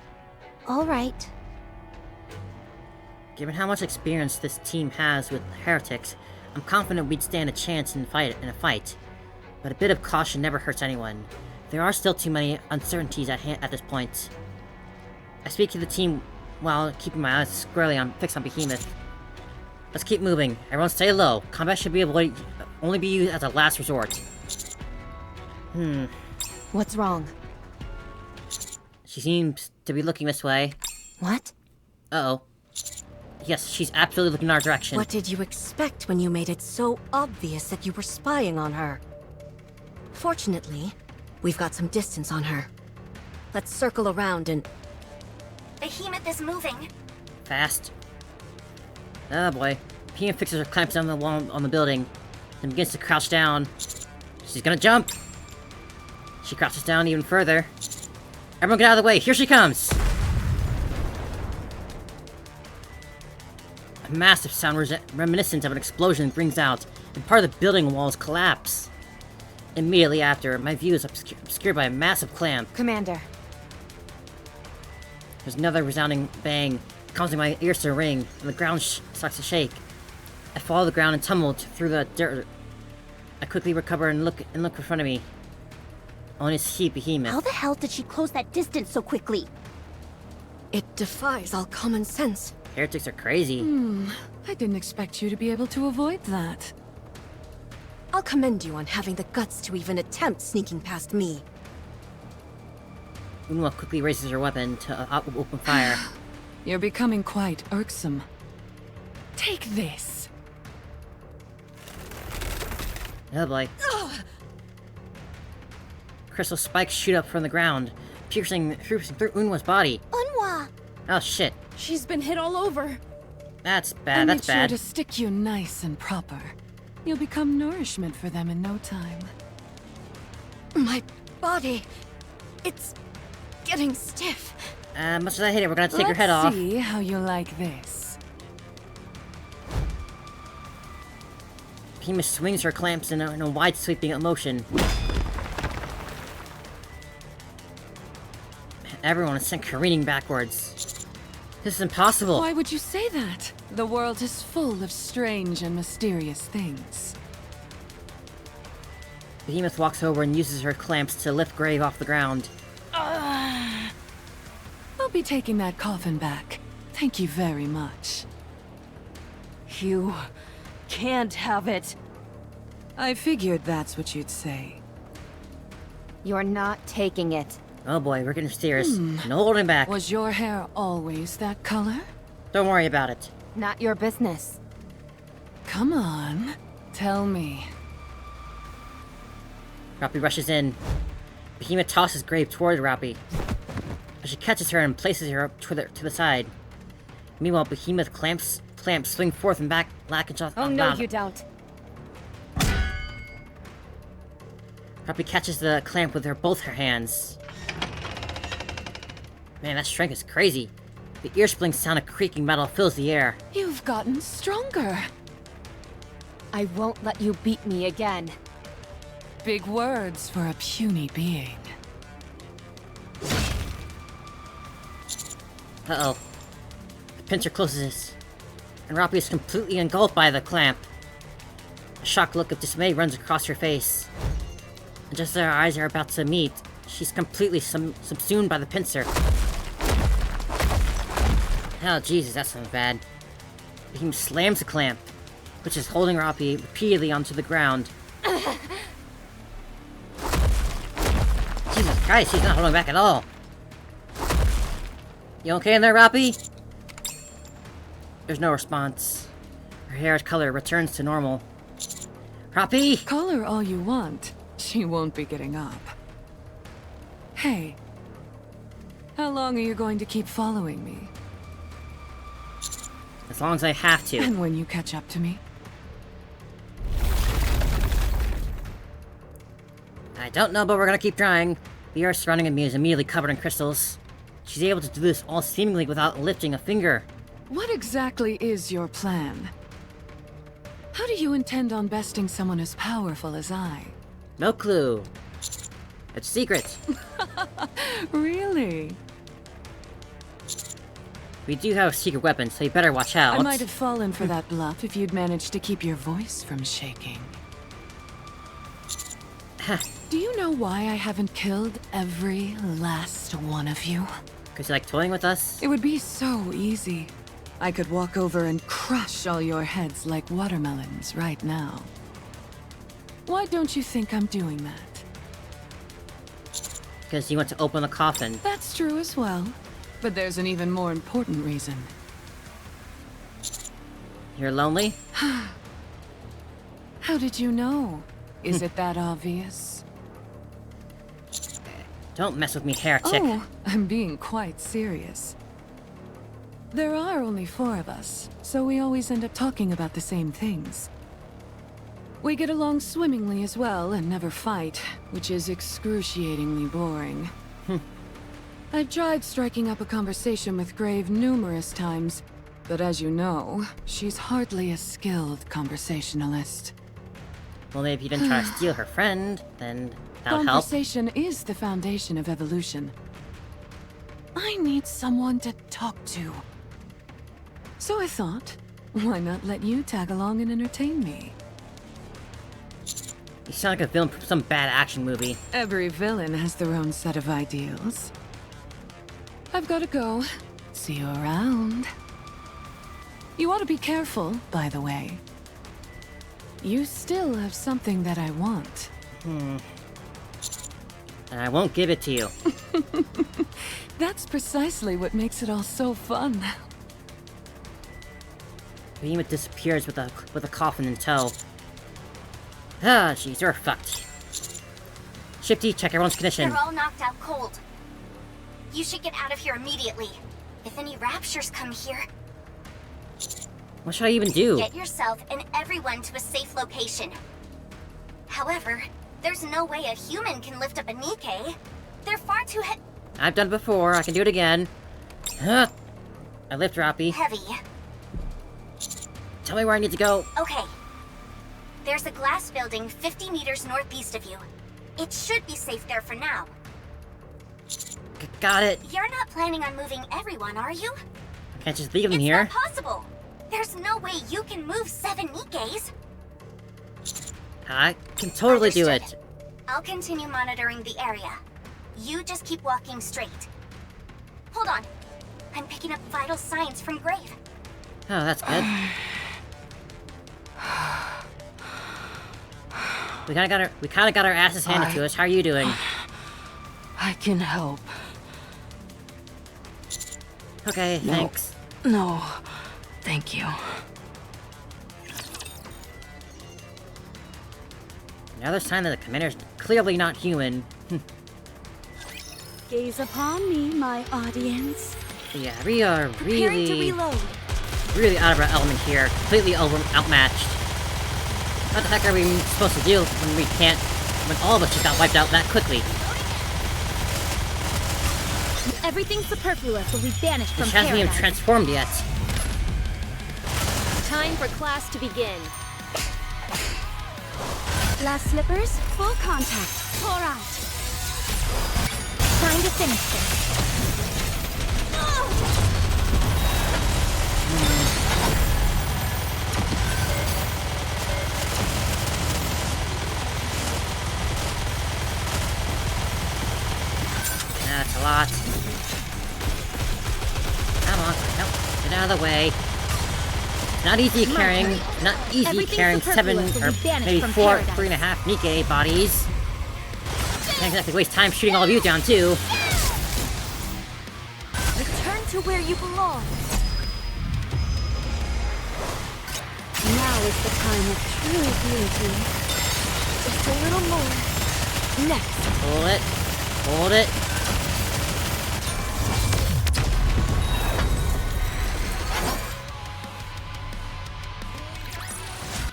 all right. Given how much experience this team has with heretics, I'm confident we'd stand a chance in a fight. But a bit of caution never hurts anyone. There are still too many uncertainties at this point. I speak to the team while keeping my eyes squarely fixed on Behemoth. Let's keep moving. Everyone stay low. Combat should only be used as a last resort. What's wrong? She seems to be looking this way. What? Uh-oh. Yes, she's absolutely looking in our direction. What did you expect when you made it so obvious that you were spying on her? Fortunately, we've got some distance on her. Let's circle around and... Behemoth is moving. Fast. Oh boy. Behemoth fixes her clamps down the wall on the building, then begins to crouch down. She's gonna jump! She crouches down even further. Everyone get out of the way, here she comes! A massive sound reminiscent of an explosion rings out, and part of the building walls collapse. Immediately after, my view is obscured by a massive clamp. Commander. There's another resounding bang, causing my ears to ring, and the ground starts to shake. I fall to the ground and tumbled through the dirt. I quickly recover and look in front of me. Only to see Behemoth. How the hell did she close that distance so quickly? It defies all common sense. Heretics are crazy. I didn't expect you to be able to avoid that. I'll commend you on having the guts to even attempt sneaking past me. Unwa quickly raises her weapon to open fire. You're becoming quite irksome. Take this. Oh boy. Crystal spikes shoot up from the ground, piercing through Unwa's body. Unwa! Oh shit. She's been hit all over. That's I bad, made that's sure bad. to stick you nice and proper. You'll become nourishment for them in no time. My body... it's... getting stiff. Much as I hate it, we're gonna take her head off. Let's see how you like this. Behemoth swings her clamps in a wide sweeping motion. Everyone is sent careening backwards. This is impossible. Why would you say that? The world is full of strange and mysterious things. Behemoth walks over and uses her clamps to lift Grave off the ground. I'll be taking that coffin back. Thank you very much. You can't have it. I figured that's what you'd say. You're not taking it. Oh boy, we're getting serious. No holding back. Was your hair always that color? Don't worry about it. Not your business. Come on, tell me. Roppy rushes in. Behemoth tosses Grave toward Roppy. But she catches her and places her up to the side. Meanwhile, Behemoth clamps swing forth and back and shot. Oh no, you don't. Roppy catches the clamp with both her hands. Man, that strength is crazy. The ear-splitting sound of creaking metal fills the air. You've gotten stronger. I won't let you beat me again. Big words for a puny being. Uh-oh. The pincer closes, and Roppy is completely engulfed by the clamp. A shocked look of dismay runs across her face. And just as her eyes are about to meet, she's completely subsumed by the pincer. Oh, Jesus, that sounds bad. Behemoth slams the clamp, which is holding Roppy repeatedly onto the ground. Jesus Christ, she's not holding back at all. You okay in there, Roppy? There's no response. Her hair's color returns to normal. Roppy! Call her all you want. She won't be getting up. Hey. How long are you going to keep following me? As long as I have to. And when you catch up to me? I don't know, but we're gonna keep trying. The earth surrounding me is immediately covered in crystals. She's able to do this all seemingly without lifting a finger. What exactly is your plan? How do you intend on besting someone as powerful as I? No clue. It's secret. Really? We do have a secret weapon, so you better watch out. I might have fallen for that bluff if you'd managed to keep your voice from shaking. Do you know why I haven't killed every last one of you? Because you like toying with us? It would be so easy. I could walk over and crush all your heads like watermelons right now. Why don't you think I'm doing that? Because you want to open the coffin. That's true as well. But there's an even more important reason. You're lonely? How did you know? Is it that obvious? Don't mess with me, heretic. Oh, I'm being quite serious. There are only 4 of us, so we always end up talking about the same things. We get along swimmingly as well and never fight, which is excruciatingly boring. I've tried striking up a conversation with Grave numerous times, but as you know, she's hardly a skilled conversationalist. Well, maybe you didn't try to steal her friend, then that'll help. Conversation is the foundation of evolution. I need someone to talk to. So I thought, why not let you tag along and entertain me? You sound like a villain from some bad action movie. Every villain has their own set of ideals. I've got to go. See you around. You ought to be careful, by the way. You still have something that I want. And I won't give it to you. That's precisely what makes it all so fun. Behemoth disappears with a coffin in tow. Ah, jeez, you're fucked. Shifty, check everyone's condition. They're all knocked out cold. You should get out of here immediately. If any raptures come here... What should I even do? Get yourself and everyone to a safe location. However, there's no way a human can lift up a Nikke. They're far too I've done it before, I can do it again. Huh. I lift Roppy. heavy. Tell me where I need to go. Okay. There's a glass building 50 meters northeast of you. It should be safe there for now. Got it. You're not planning on moving everyone, are you? Can't just leave them It's here. not possible. There's no way you can move 7 Nikkes. I can totally do Understood. it. I'll continue monitoring the area. You just keep walking straight. Hold on. I'm picking up vital signs from Grave. Oh, that's good. We kinda got our asses handed to us. How are you doing? I can help. Okay, thanks. No, thank you. Another sign that the commander's clearly not human. Gaze upon me, my audience. Yeah, we are Preparing to really reload. out of our element here. Completely outmatched. What the heck are we supposed to do when all of us just got wiped out that quickly? Everything superfluous will be banished from Which hasn't even paradise. transformed yet. Time for class to begin. Last slippers, full contact. Pour out. Time to finish this. That's a lot. Come on, no, get out of the way. Not easy carrying, Everything seven superfluous will or be banished maybe from four, paradise. 3.5 Nikke bodies. Can't exactly waste time shooting all of you down too. Return to where you belong. Now is the time of true beauty. Just a little more. Next. Hold it, hold it.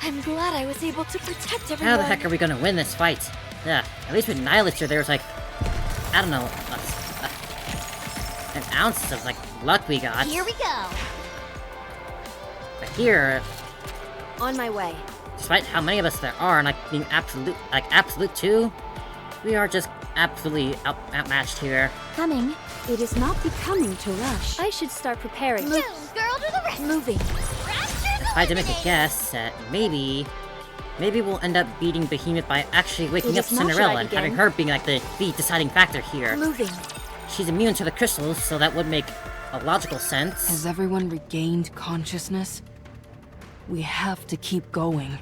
I'm glad I was able to protect everyone. How the heck are we gonna win this fight? Yeah, at least with Nihilator there was like, I don't know, an ounce of like luck we got. Here we go. But here, On my way. despite how many of us there are, and like being absolute too, we are just absolutely outmatched here. Coming. It is not becoming to rush. I should start preparing. Girl to the rest. Moving. If I had to make a guess, maybe we'll end up beating Behemoth by actually waking It up is not Cinderella should I and having begin? her being like the deciding factor here. Moving. She's immune to the crystals, so that would make a logical sense. Has everyone regained consciousness? We have to keep going.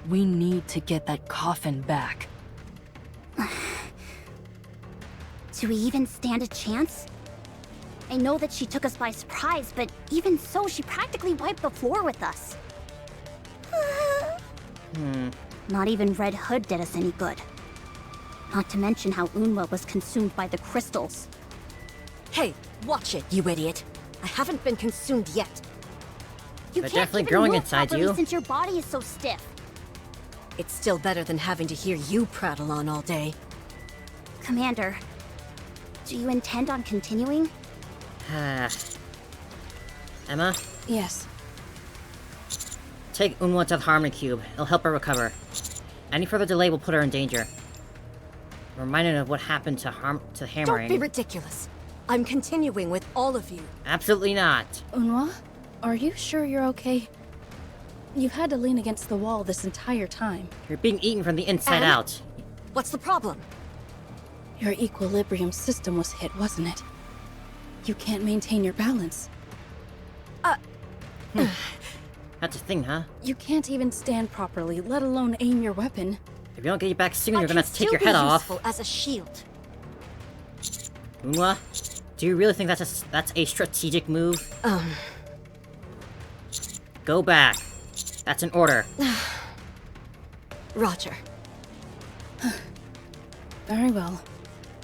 We need to get that coffin back. Do we even stand a chance? I know that she took us by surprise, but even so, she practically wiped the floor with us. Not even Red Hood did us any good. Not to mention how Unwa was consumed by the crystals. Hey, watch it, you idiot. I haven't been consumed yet. You They're can't definitely even growing move inside properly you. since your body is so stiff. It's still better than having to hear you prattle on all day. Commander, do you intend on continuing? Emma, Yes. take Unwa to the Harmony Cube. It'll help her recover. Any further delay will put her in danger. Reminded of what happened to Hammering. Don't be ridiculous. I'm continuing with all of you. Absolutely not. Unwa, are you sure you're okay? You've had to lean against the wall this entire time. You're being eaten from the inside out. What's the problem? Your equilibrium system was hit, wasn't it? You can't maintain your balance. That's a thing, huh? You can't even stand properly, let alone aim your weapon. If you don't get you back soon, I you're gonna have to can take your still head be off. useful as a shield. Unwa, do you really think that's a strategic move? Go back. That's an order. Roger. Very well.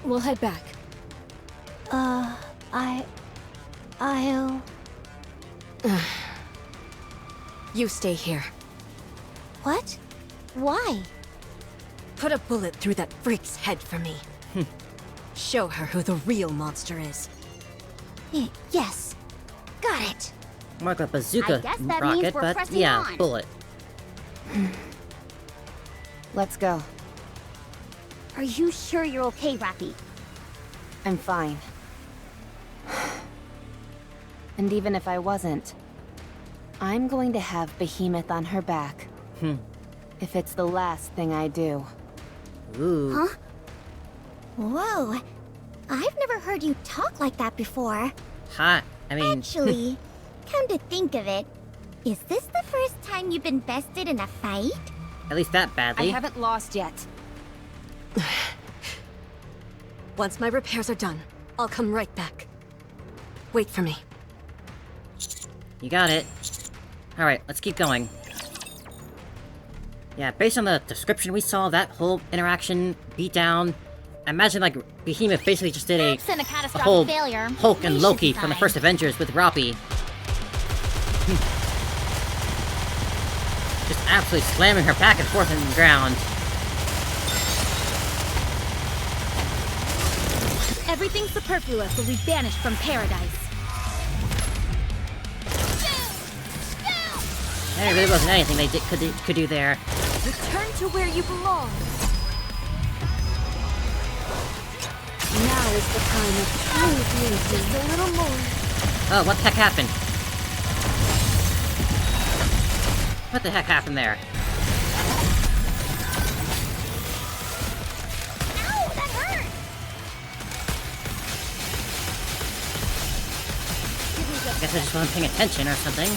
We'll head back. I'll... You stay here. What? Why? Put a bullet through that freak's head for me. Show her who the real monster is. Yes. Got it. More like a bazooka I guess that means rocket, we're but pressing yeah, on. bullet. Let's go. Are you sure you're okay, Rappy? I'm fine. And even if I wasn't, I'm going to have Behemoth on her back. If it's the last thing I do. Ooh. Huh? Whoa. I've never heard you talk like that before. Hot. I mean... Actually, come to think of it, is this the first time you've been bested in a fight? At least that I badly. haven't lost yet. Once my repairs are done, I'll come right back. Wait for me. You got it. Alright, let's keep going. Yeah, based on the description we saw, that whole interaction, beatdown, I imagine, like, Behemoth basically just did Absent a a catastrophic whole failure, Hulk and we Loki should be from the fine. first Avengers with Roppy. Just absolutely slamming her back and forth on the ground. Everything superfluous will be banished from paradise. There really wasn't anything they could do there. Return to where you belong. Now is the time of true beauty. Just a little more. Oh, what the heck happened? What the heck happened there? Ow, that hurt! I guess I just wasn't paying attention or something.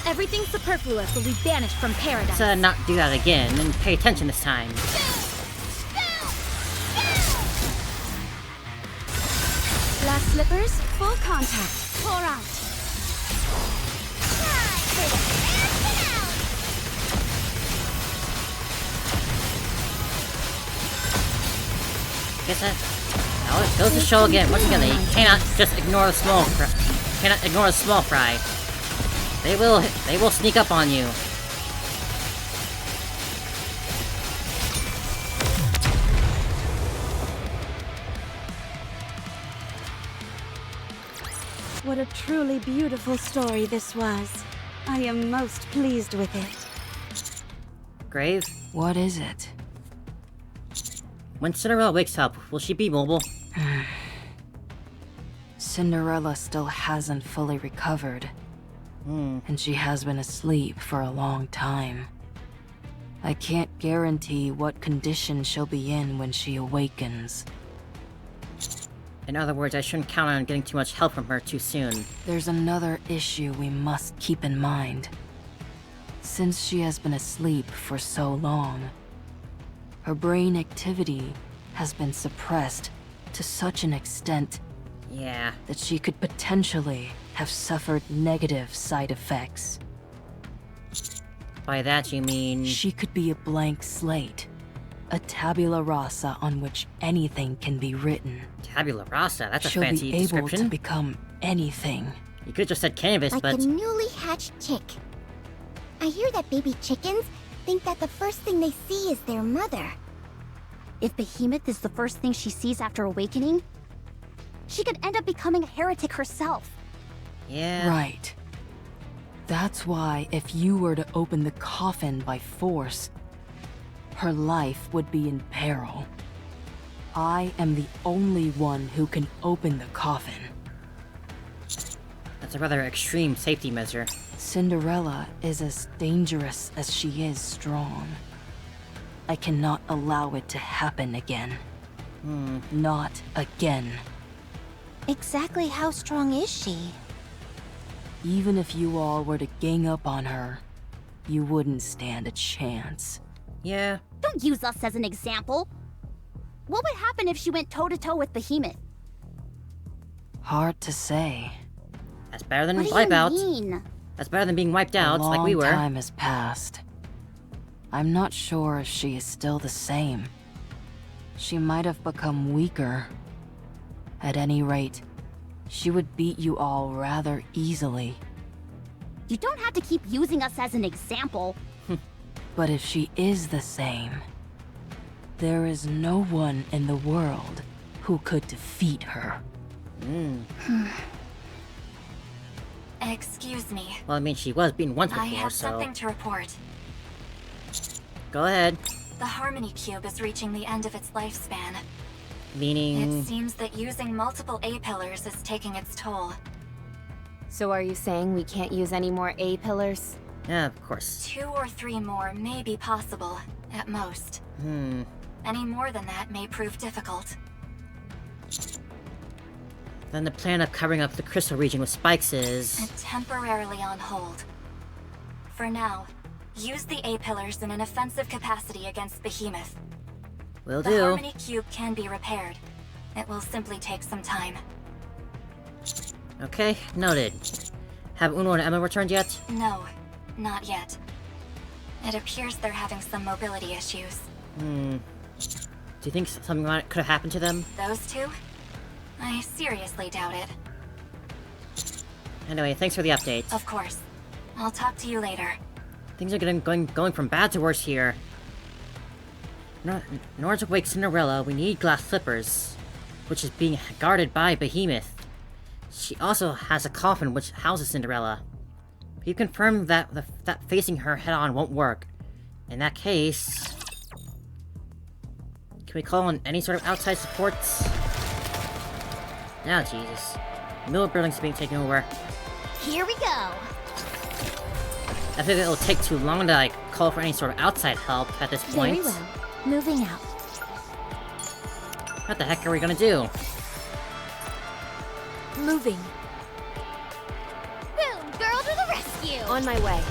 Everything superfluous will be banished from paradise. Let's not do that again, and pay attention this time. Glass slippers, full contact. Pour out. Time for the grand finale. Guess that... Oh, it goes to show again. Once again, they cannot just ignore the small fry. They will sneak up on you. What a truly beautiful story this was. I am most pleased with it. Grave? What is it? When Cinderella wakes up, will she be mobile? Cinderella still hasn't fully recovered. And she has been asleep for a long time. I can't guarantee what condition she'll be in when she awakens. In other words, I shouldn't count on getting too much help from her too soon. There's another issue we must keep in mind. Since she has been asleep for so long, her brain activity has been suppressed to such an extent Yeah. that she could potentially have suffered negative side effects. By that you mean... She could be a blank slate, a tabula rasa on which anything can be written. Tabula rasa, that's a She'll fancy be able description. to become anything. You could've just said canvas, Like but... a newly hatched chick. I hear that baby chickens think that the first thing they see is their mother. If Behemoth is the first thing she sees after awakening, she could end up becoming a heretic herself. Yeah. Right. That's why if you were to open the coffin by force, her life would be in peril. I am the only one who can open the coffin. That's a rather extreme safety measure. Cinderella is as dangerous as she is strong. I cannot allow it to happen again. Not again. Exactly how strong is she? Even if you all were to gang up on her, you wouldn't stand a chance. Yeah. Don't use us as an example. What would happen if she went toe-to-toe with Behemoth? Hard to say. That's better than What do Wipeout. you mean? That's better than being wiped out, A like we long were. time has passed. I'm not sure if she is still the same. she might have become weaker. At any rate, she would beat you all rather easily. You don't have to keep using us as an example. But if she is the same, there is no one in the world who could defeat her. Excuse me. Well, I mean, she was beaten once I before, have so... something to report. Go ahead. The Harmony Cube is reaching the end of its lifespan. Meaning... It seems that using multiple A-pillars is taking its toll. So are you saying we can't use any more A-pillars? Yeah, of course. 2 or 3 more may be possible, at most. Any more than that may prove difficult. Then the plan of covering up the crystal region with spikes is... Temporarily on hold. For now, use the A-pillars in an offensive capacity against Behemoth. Will The do. Harmony Cube can be repaired. It will simply take some time. Okay, noted. Have Uno and Emma returned yet? No, not yet. It appears they're having some mobility issues. Do you think something could have happened to them? Those two? I seriously doubt it. Anyway, thanks for the update. Of course. I'll talk to you later. Things are going from bad to worse here. In order to wake Cinderella, we need glass slippers, which is being guarded by Behemoth. She also has a coffin which houses Cinderella. We've confirmed that that facing her head-on won't work. In that case... Can we call on any sort of outside supports? Now, Jesus. The middle building's being taken over. Here we go. I think it'll take too long to, like, call for any sort of outside help at this point. Very well. Moving out. What the heck are we gonna do? Moving. Boom, girl to the rescue. On my way.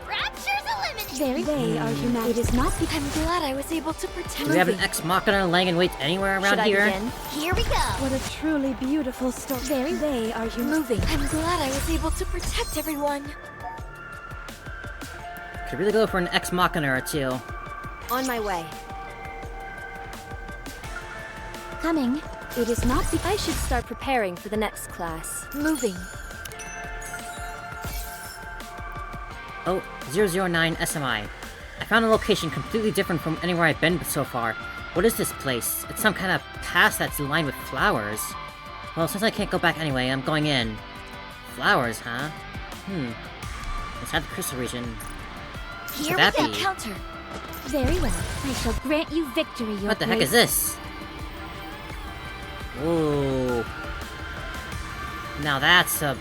Rapture's eliminated. They are humanity. It is not because I'm glad I was able to protect. Do we have an Ex Machina laying in wait anywhere around Should here? I begin? Here we go. What a truly beautiful story. They are moving. I'm glad I was able to protect everyone. Could really go for an Ex Machina or two. On my way. Coming. It is not I should start preparing for the next class. Moving. Oh, 009 SMI. I found a location completely different from anywhere I've been so far. What is this place? It's some kind of path that's lined with flowers. Well, since I can't go back anyway, I'm going in. Flowers, huh? Inside the crystal region. Here Could that we go. be? Counter. Very well. I shall grant you victory, Your What the heck is this? Whoa. Now that's a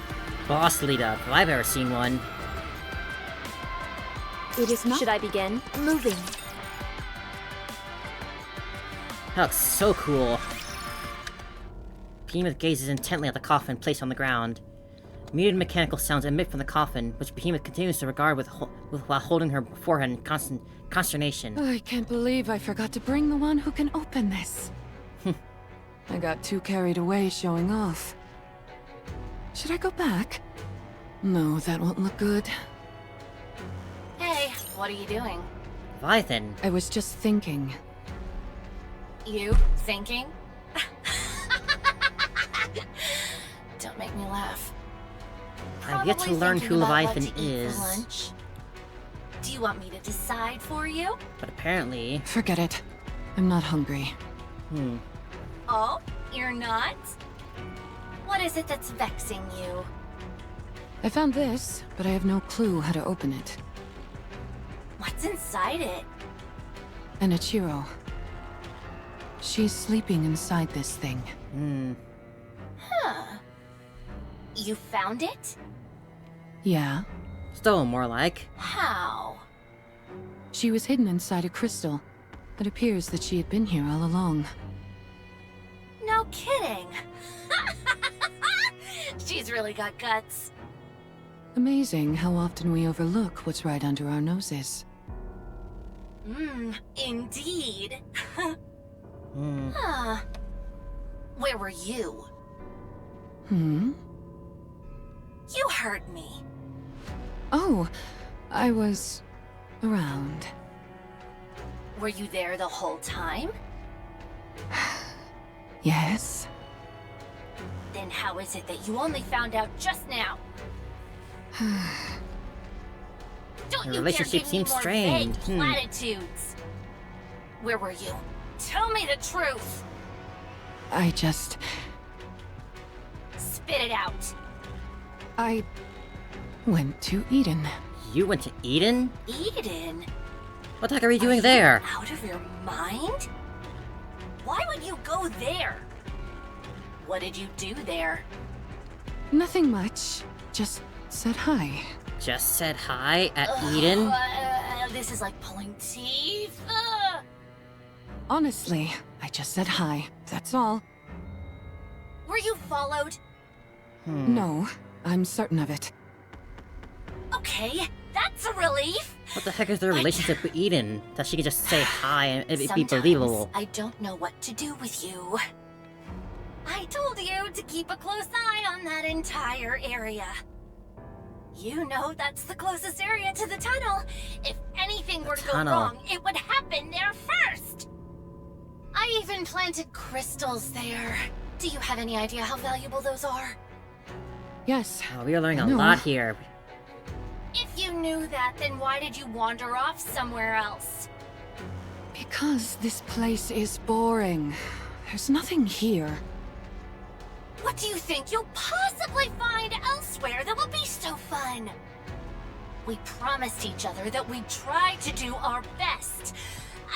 boss lead up if I've ever seen one. It is not. Should I begin? Moving. That looks so cool. Behemoth gazes intently at the coffin placed on the ground. Muted mechanical sounds emit from the coffin, which Behemoth continues to regard while holding her forehead in constant consternation. I can't believe I forgot to bring the one who can open this. I got too carried away showing off. Should I go back? No, that won't look good. Hey, what are you doing? Leviathan. I was just thinking. You thinking? Don't make me laugh. I've yet to Probably learn thinking who about what Leviathan to eat for is. lunch. Do you want me to decide for you? But apparently... Forget it. I'm not hungry. Oh, you're not? What is it that's vexing you? I found this, but I have no clue how to open it. What's inside it? And Ichiro. She's sleeping inside this thing. Huh. You found it? Yeah. Stole, more like. How? She was hidden inside a crystal. It appears that she had been here all along. No kidding. She's really got guts. Amazing how often we overlook what's right under our noses. Indeed. Huh. Where were you? You heard me. Oh, I was... around. Were you there the whole time? Yes? Then how is it that you only found out just now? Don't The you relationship dare give me seems more strained. vague platitudes. Where were you? Tell me the truth. I just... Spit it out. I went to Eden. You went to Eden? Eden? What the heck are you doing there? Out of your mind? Why would you go there? What did you do there? Nothing much. Just said hi. Just said hi at Eden? This is like pulling teeth. Honestly, I just said hi. That's all. Were you followed? No, I'm certain of it. Okay, that's a relief. What the heck is their relationship with Eden? That she can just say hi and it'd be Sometimes believable. I don't know what to do with you. I told you to keep a close eye on that entire area. You know that's the closest area to the tunnel. If anything were to go tunnel. wrong, it would happen there first. I even planted crystals there. Do you have any idea how valuable those are? Yes. Oh, we are learning a No. lot here. If you knew that, then why did you wander off somewhere else? Because this place is boring. There's nothing here. What do you think you'll possibly find elsewhere that will be so fun? We promised each other that we'd try to do our best.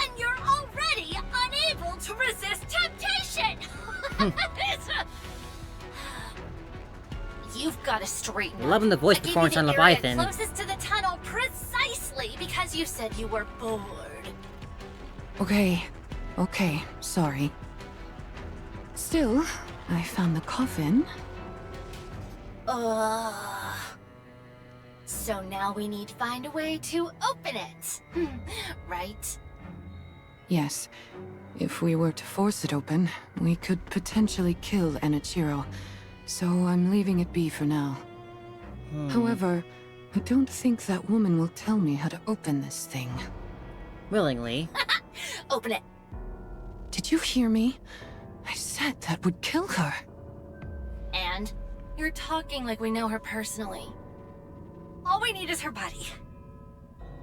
And you're already unable to resist temptation! You've got to straighten up. Loving the voice I gave you performance the on area Leviathan. closest to the tunnel precisely because you said you were bored. Okay, sorry. Still, I found the coffin. Ugh. So now we need to find a way to open it. Right? Yes. If we were to force it open, we could potentially kill Enichiro. So I'm leaving it be for now. However, I don't think that woman will tell me how to open this thing. Willingly. Open it. Did you hear me? I said that would kill her. And you're talking like we know her personally. All we need is her body.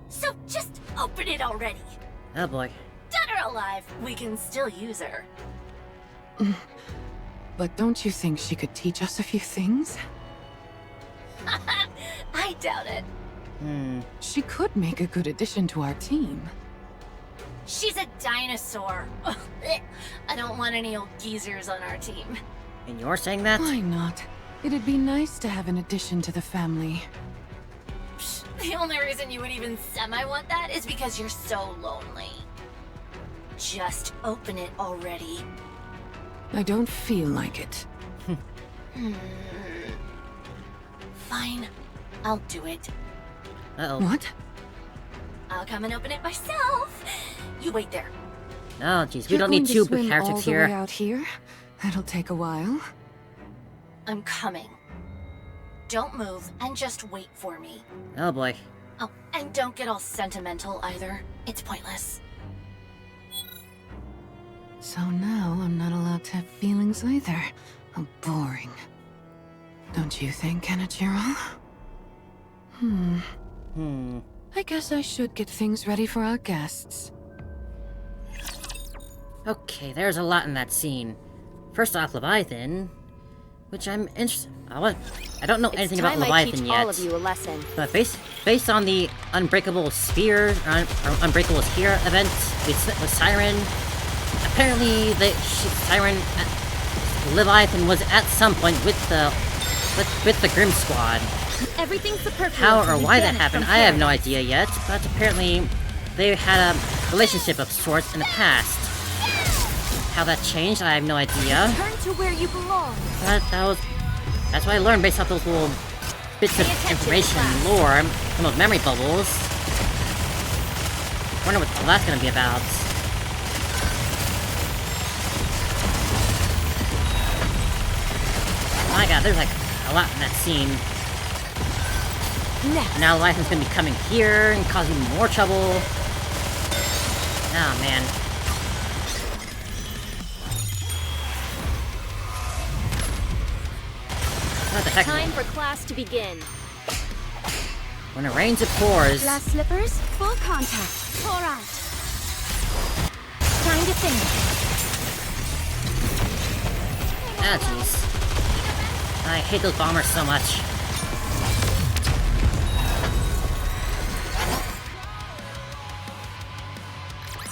So just open it already. Oh boy. Dead or alive, we can still use her. But don't you think she could teach us a few things? I doubt it. She could make a good addition to our team. She's a dinosaur. I don't want any old geezers on our team. And you're saying that? Why not? It'd be nice to have an addition to the family. The only reason you would even semi-want that is because you're so lonely. Just open it already. I don't feel like it. Fine. I'll do it. Uh-oh. What? I'll come and open it myself. You wait there. Oh, jeez. We You're don't need going to two swim big all heretics the way here. out here? That'll take a while. I'm coming. Don't move and just wait for me. Oh boy. Oh, and don't get all sentimental either. It's pointless. So now I'm not allowed to have feelings either. How boring. Don't you think, Enichiro? I guess I should get things ready for our guests. Okay, there's a lot in that scene. First off, Leviathan, which I'm interested. I don't know anything about Leviathan yet. All of you a lesson. But based on the Unbreakable Sphere, or Unbreakable Sphere event with Siren, apparently Leviathan was at some point with the Grimm Squad. Everything's superfluous. How or You why that vanished happened, from I have no paradise. idea yet, but apparently they had a relationship of sorts in the past. How that changed, I have no idea. Turn to where you belong. That's what I learned based off those little bits of information and lore from those memory bubbles. Wonder what that's gonna be about. My god, there's like a lot in that scene. Next. Now Leviathan's gonna be coming here and causing more trouble. Oh man. What the heck? Time for class to begin. When it rains, it pours. Glass slippers, full contact. Pour out. Time to finish. Ah, jeez. I hate those bombers so much.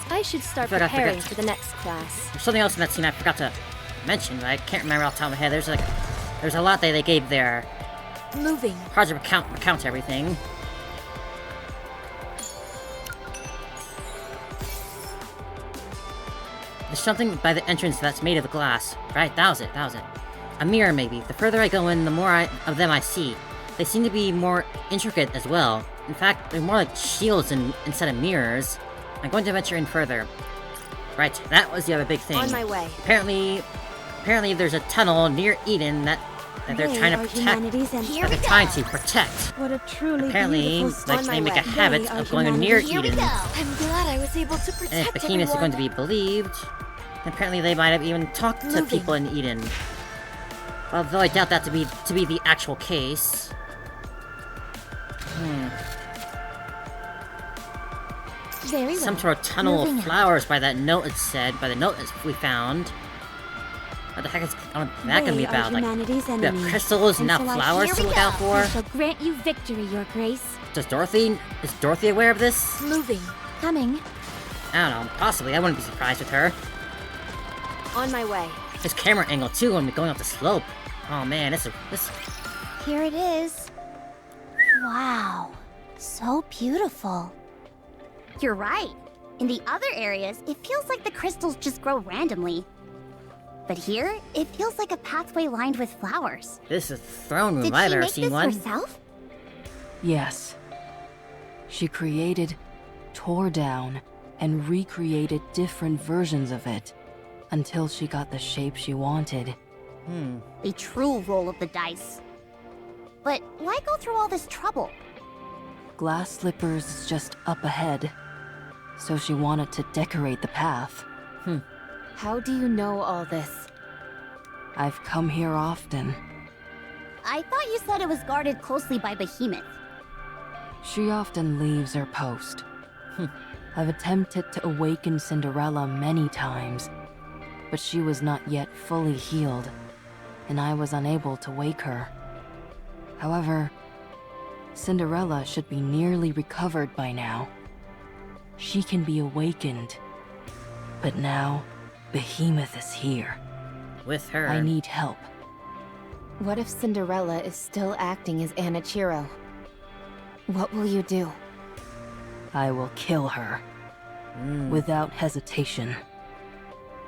I should start Forgot. preparing for the next class. There's something else in that scene I forgot to mention, but I can't remember off the top of my head. There's a lot that they gave there. Moving. Hard to recount everything. There's something by the entrance that's made of glass. Right, that was it. A mirror, maybe. The further I go in, the more of them I see. They seem to be more intricate as well. In fact, they're more like shields instead of mirrors. I'm going to venture in further. Right, that was the other big thing. On my way. Apparently there's a tunnel near Eden that they're trying to protect. What a truly Apparently, beautiful like they make a habit of going near Eden. I'm glad I was able to protect And if Behemoth is going to be believed, then apparently they might have even talked to people in Eden. Although I doubt that to be the actual case. Very well. Some sort of tunnel Moving of on. flowers by that note, it said, by the note we found. What the heck is that gonna be about? Like, humanity's we have enemy. crystals and now so flowers to look out for? I shall grant you victory, Your Grace. Is Dorothy aware of this? Moving. Coming. I don't know, possibly. I wouldn't be surprised with her. On my way. His camera angle too when we're going up the slope. Oh man, this. Here it is. Wow. So beautiful. You're right. In the other areas, it feels like the crystals just grow randomly. But here, it feels like a pathway lined with flowers. This is the throne room Did I've she ever make seen this one. herself? Yes. She created, tore down, and recreated different versions of it until she got the shape she wanted. A true roll of the dice. But why go through all this trouble? Glass Slippers is just up ahead, so she wanted to decorate the path. How do you know all this? I've come here often. I thought you said it was guarded closely by Behemoth. She often leaves her post. I've attempted to awaken Cinderella many times, but she was not yet fully healed, and I was unable to wake her. However, Cinderella should be nearly recovered by now. She can be awakened. But now, Behemoth is here. With her. I need help. What if Cinderella is still acting as Anichiro? What will you do? I will kill her. Without hesitation.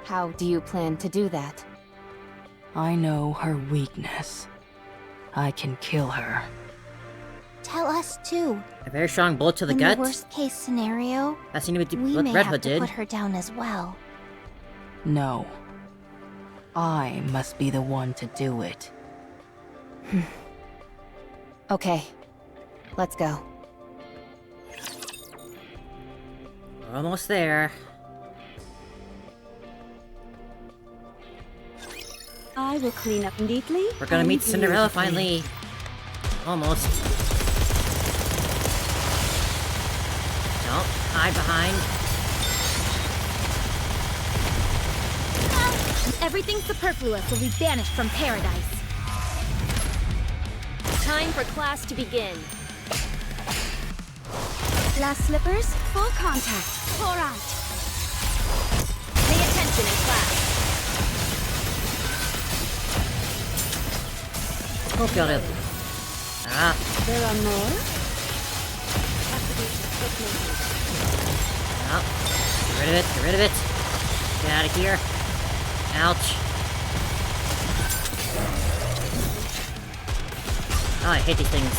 How do you plan to do that? I know her weakness. I can kill her. Tell us too. A very strong bullet to the In gut. the worst case scenario, That seemed to be we what may Red have Hood to did. put her down as well. No. I must be the one to do it. Okay, let's go. We're almost there. I will clean up neatly. We're gonna and meet Cinderella beautifully. finally. Almost. Don't hide behind. Everything superfluous will be banished from paradise. Time for class to begin. Glass slippers, full contact. Pour out. Pay attention in class. Hope y'all did. Ah, There are more? oh. Get rid of it, get rid of it. Get out of here. Ouch. Oh, I hate these things.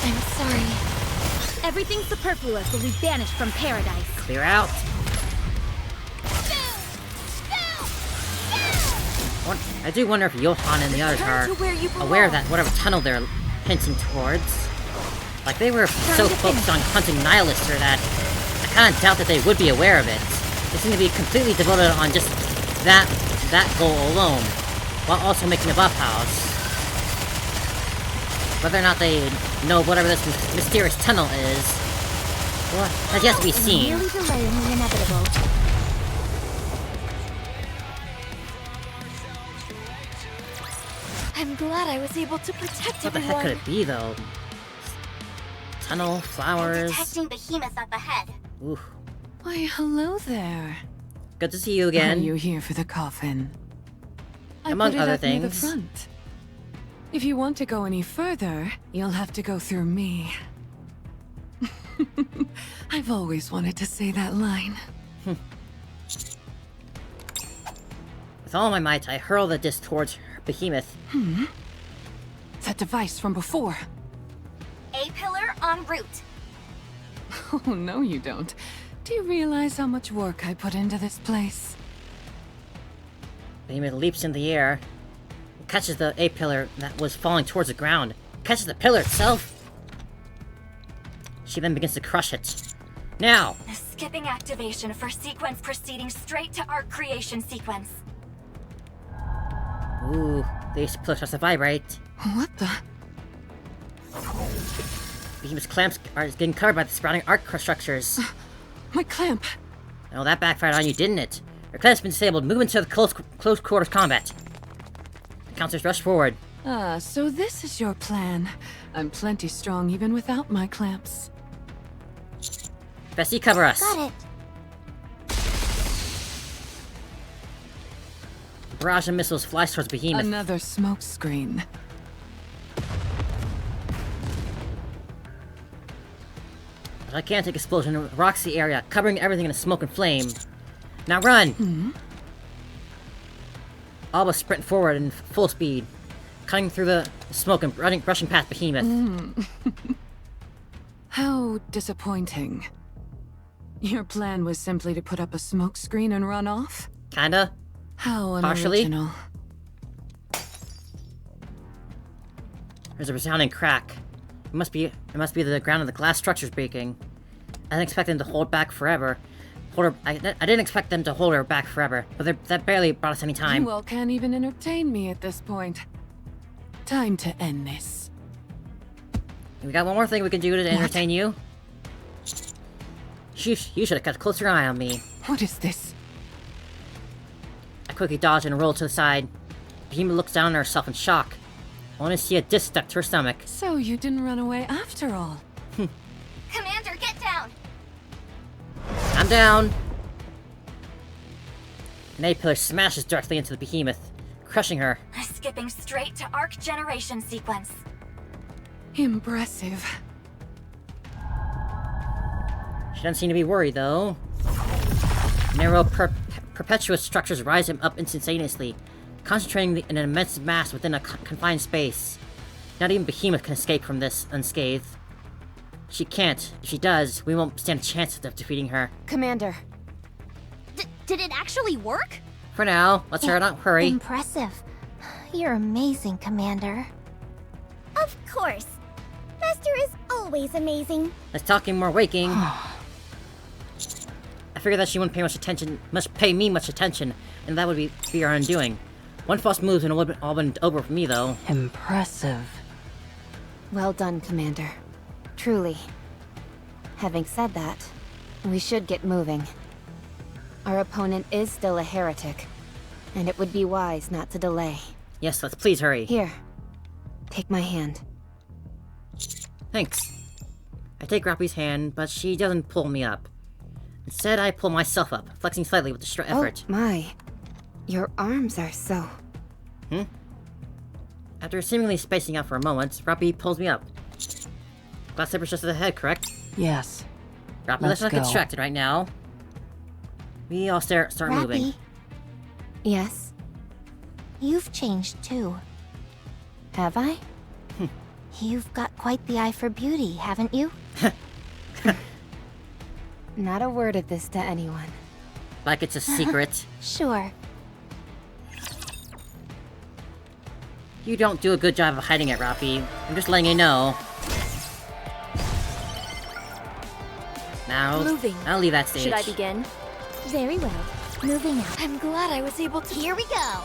I'm sorry. Everything superfluous will be banished from paradise. Clear out. I do wonder if Johan and the others are aware of that, whatever tunnel they're hinting towards. Like, they were so focused on hunting nihilists or that, I kinda doubt that they would be aware of it. They seem to be completely devoted on just that goal alone, while also making a buff house. Whether or not they know whatever this mysterious tunnel is, well, has yet to be seen. Really delaying the inevitable. I'm glad I was able to protect What the everyone. heck could it be, though? Tunnel, flowers. Detecting Behemoth up ahead. Ooh, Why, hello there. good to see you Are again. you here for the coffin? I Among put it other up near the things. front. If you want to go any further, you'll have to go through me. I've always wanted to say that line. With all my might, I hurl the disc towards Behemoth. That device from before. A-pillar en route. Oh, no you don't. Do you realize how much work I put into this place? Behemoth leaps in the air, catches the A-pillar that was falling towards the ground, catches the pillar itself. She then begins to crush it. Now! Skipping activation for sequence proceeding straight to arc creation sequence. Ooh, the pillar starts to vibrate. What the? Behemoth's clamps are getting covered by the sprouting arc structures. My clamp! Oh, that backfired on you, didn't it? Your clamp's been disabled. Move into the close quarters combat. The counters rush forward. Ah, so this is your plan. I'm plenty strong even without my clamps. Bessie, cover us. Got it. The barrage of missiles flies towards Behemoth. Another smoke screen. A gigantic explosion rocks the area, covering everything in smoke and flame. Now run! Alba sprint forward in full speed, cutting through the smoke and rushing past Behemoth. How disappointing. Your plan was simply to put up a smoke screen and run off? Kinda. How Partially. unoriginal. There's a resounding crack. It must be the ground of the glass structures breaking. I didn't expect them to hold back forever. I didn't expect them to hold her back forever, but that barely brought us any time. You all can't even entertain me at this point. Time to end this. We got one more thing we can do to entertain you. You should have kept a closer eye on me. What is this? I quickly dodged and rolled to the side. Behemoth looks down on herself in shock. I want to see a disc stuck to her stomach. So you didn't run away after all. Commander, get down. I'm down. An A-pillar smashes directly into the Behemoth, crushing her. Skipping straight to arc generation sequence. Impressive. She doesn't seem to be worried, though. Narrow, perpetuous structures rise him up instantaneously, concentrating in an immense mass within a confined space. Not even Behemoth can escape from this unscathed. She can't. If she does, we won't stand a chance of defeating her. Commander. Did it actually work? For now, let's not hurry. Impressive. You're amazing, Commander. Of course. Master is always amazing. Let's talking more waking. I figured that she wouldn't pay me much attention, and that would be our undoing. One false move and it would have all been over for me, though. Impressive. Well done, Commander. Truly. Having said that, we should get moving. Our opponent is still a heretic, and it would be wise not to delay. Yes, let's please hurry. Here. Take my hand. Thanks. I take Rappy's hand, but she doesn't pull me up. Instead, I pull myself up, flexing slightly with the effort. Oh, my. Your arms are so... After seemingly spacing out for a moment, Rappy pulls me up. Glass slipper's just to the head, correct? Yes. Rappy, Let's let's not go. get distracted right now. We all start moving. Rappy, Yes? you've changed too. Have I? You've got quite the eye for beauty, haven't you? Not a word of this to anyone. Like it's a secret. Sure. You don't do a good job of hiding it, Rappy. I'm just letting you know. Now, Moving. I'll leave that stage. Should I begin? Very well. Moving out. I'm glad I was able to. Here we go.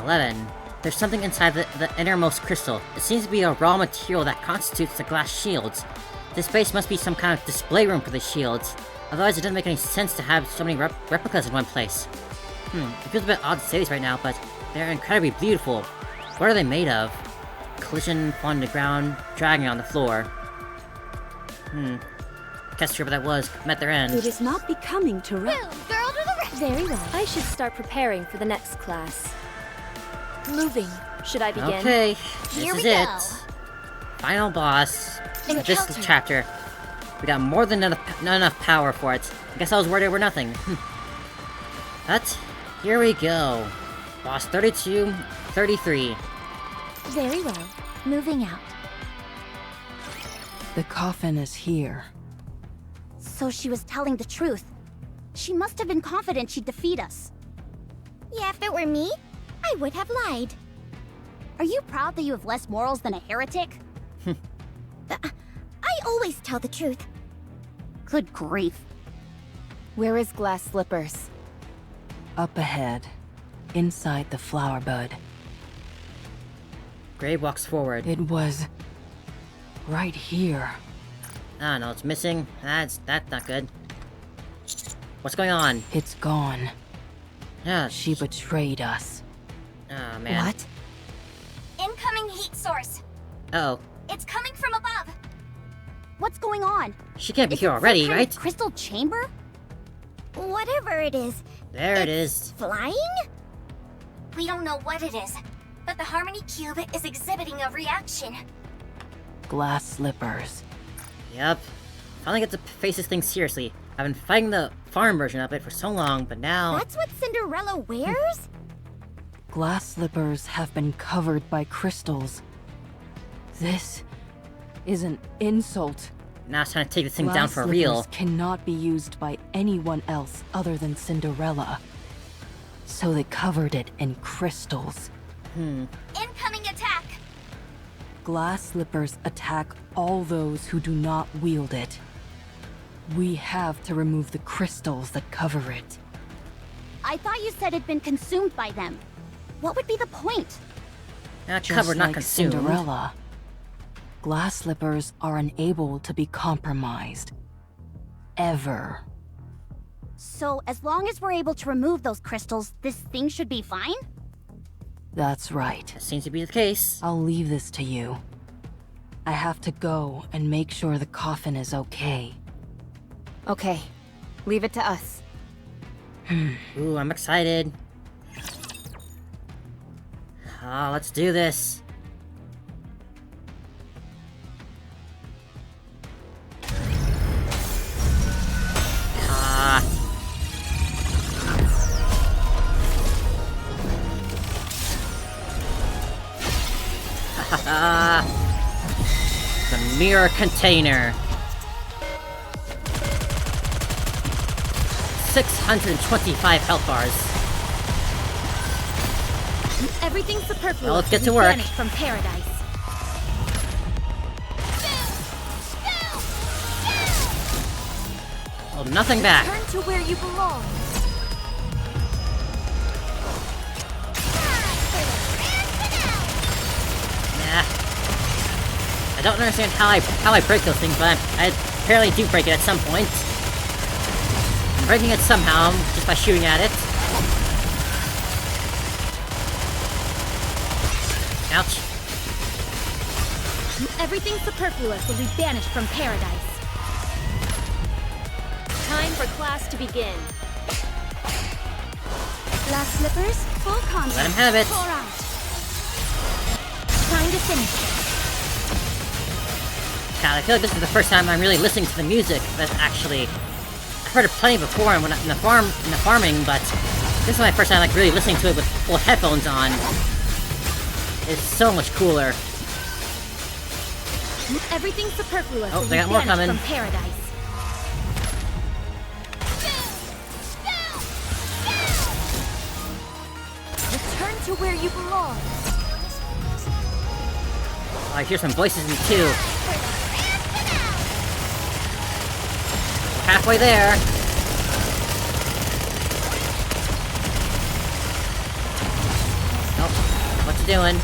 11. There's something inside the innermost crystal. It seems to be a raw material that constitutes the glass shields. This space must be some kind of display room for the shields. Otherwise, it doesn't make any sense to have so many replicas in one place. It feels a bit odd to say this right now, but they're incredibly beautiful. What are they made of? Collision, falling to the ground, dragging on the floor. Can't sure what that was. Met their end. It is not becoming to run. Boom, girl to the right. Very well. I should start preparing for the next class. Moving. Should I begin? Okay, Here this we is go. it. Final boss. This Encounter. chapter. We got more than not enough power for it. I guess I was worried it were nothing. But, here we go. Boss 32, 33. Very well. Moving out. The coffin is here. So she was telling the truth. She must have been confident she'd defeat us. Yeah, if it were me, I would have lied. Are you proud that you have less morals than a heretic? I always tell the truth. Good grief. Where is Glass Slippers? Up ahead, inside the flower bud. Gray walks forward. It was right here. Ah, no, it's missing. That's not good. What's going on? It's gone. Yeah, She betrayed us. oh man. What? Incoming heat source. Uh-oh. It's coming from above. What's going on? She can't be Is here it some already, kind of right? crystal chamber? Whatever it is. There it is. Flying? We don't know what it is, but the Harmony Cube is exhibiting a reaction. Glass Slippers. Yep. Finally get to face this thing seriously. I've been fighting the farm version of it for so long, but now... That's what Cinderella wears? Glass Slippers have been covered by crystals. This is an insult. Now it's time to take this thing Glass down for Slippers real. cannot be used by anyone else other than Cinderella. So they covered it in crystals. Incoming attack! Glass Slippers attack all those who do not wield it. We have to remove the crystals that cover it. I thought you said it'd been consumed by them. What would be the point? Not Just covered, not like consumed. Cinderella, Glass Slippers are unable to be compromised. Ever. So, as long as we're able to remove those crystals, this thing should be fine? That's right. That seems to be the case. I'll leave this to you. I have to go and make sure the coffin is okay. Okay. Leave it to us. Ooh, I'm excited. Ah, let's do this. Ah. The mirror container. 625 health bars. Everything superfluous. Well, let's get will to be work. banished from paradise. Hold nothing back. Turn to where you belong. Nah. I don't understand how I break those things, but I apparently do break it at some point. I'm breaking it somehow, just by shooting at it. Ouch. Everything superfluous will be banished from paradise. Time for class to begin. Glass slippers, full contact. Let him have it. Pour out. Time to finish. God, I feel like this is the first time I'm really listening to the music. That's actually... I've heard it plenty before when in the farming, but this is my first time like really listening to it with full headphones on. It's so much cooler. Everything superfluous Oh, will they be got more banished coming. from paradise. Return to where you belong. Oh, I hear some voices in it too. halfway there. Nope. What's it doing?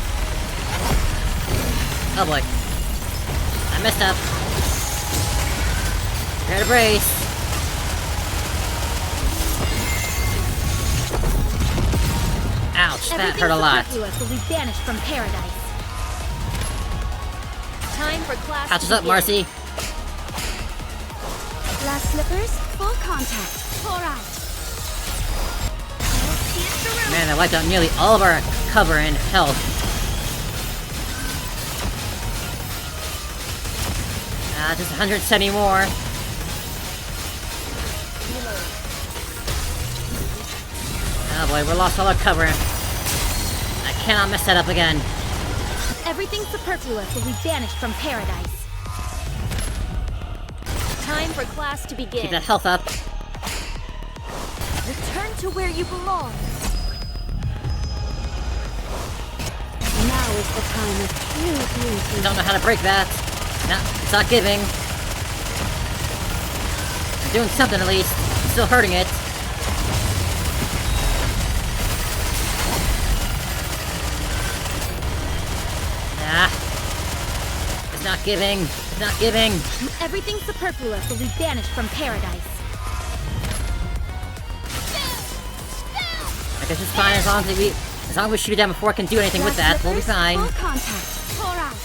Oh boy. I messed up. Prepare to brace. Ouch, that hurt a lot. Will be banished from paradise. Time for class. Patch us up, Marcy. Glass slippers, full contact. Pour out. Man, I wiped out nearly all of our cover and health. Just 170 more. Oh boy, we lost all our cover. I cannot mess that up again. Everything superfluous will be banished from paradise. Time for class to begin. Keep that health up. Return to where you belong. Now is the time of true beauty. Don't know how to break that. No, it's not giving. I'm doing something at least. I'm still hurting it. It's not giving. It's not giving. Everything superfluous will be banished from paradise. I guess it's fine as long as we shoot it down before I can do anything with that. We'll be fine. Full contact. Pour out.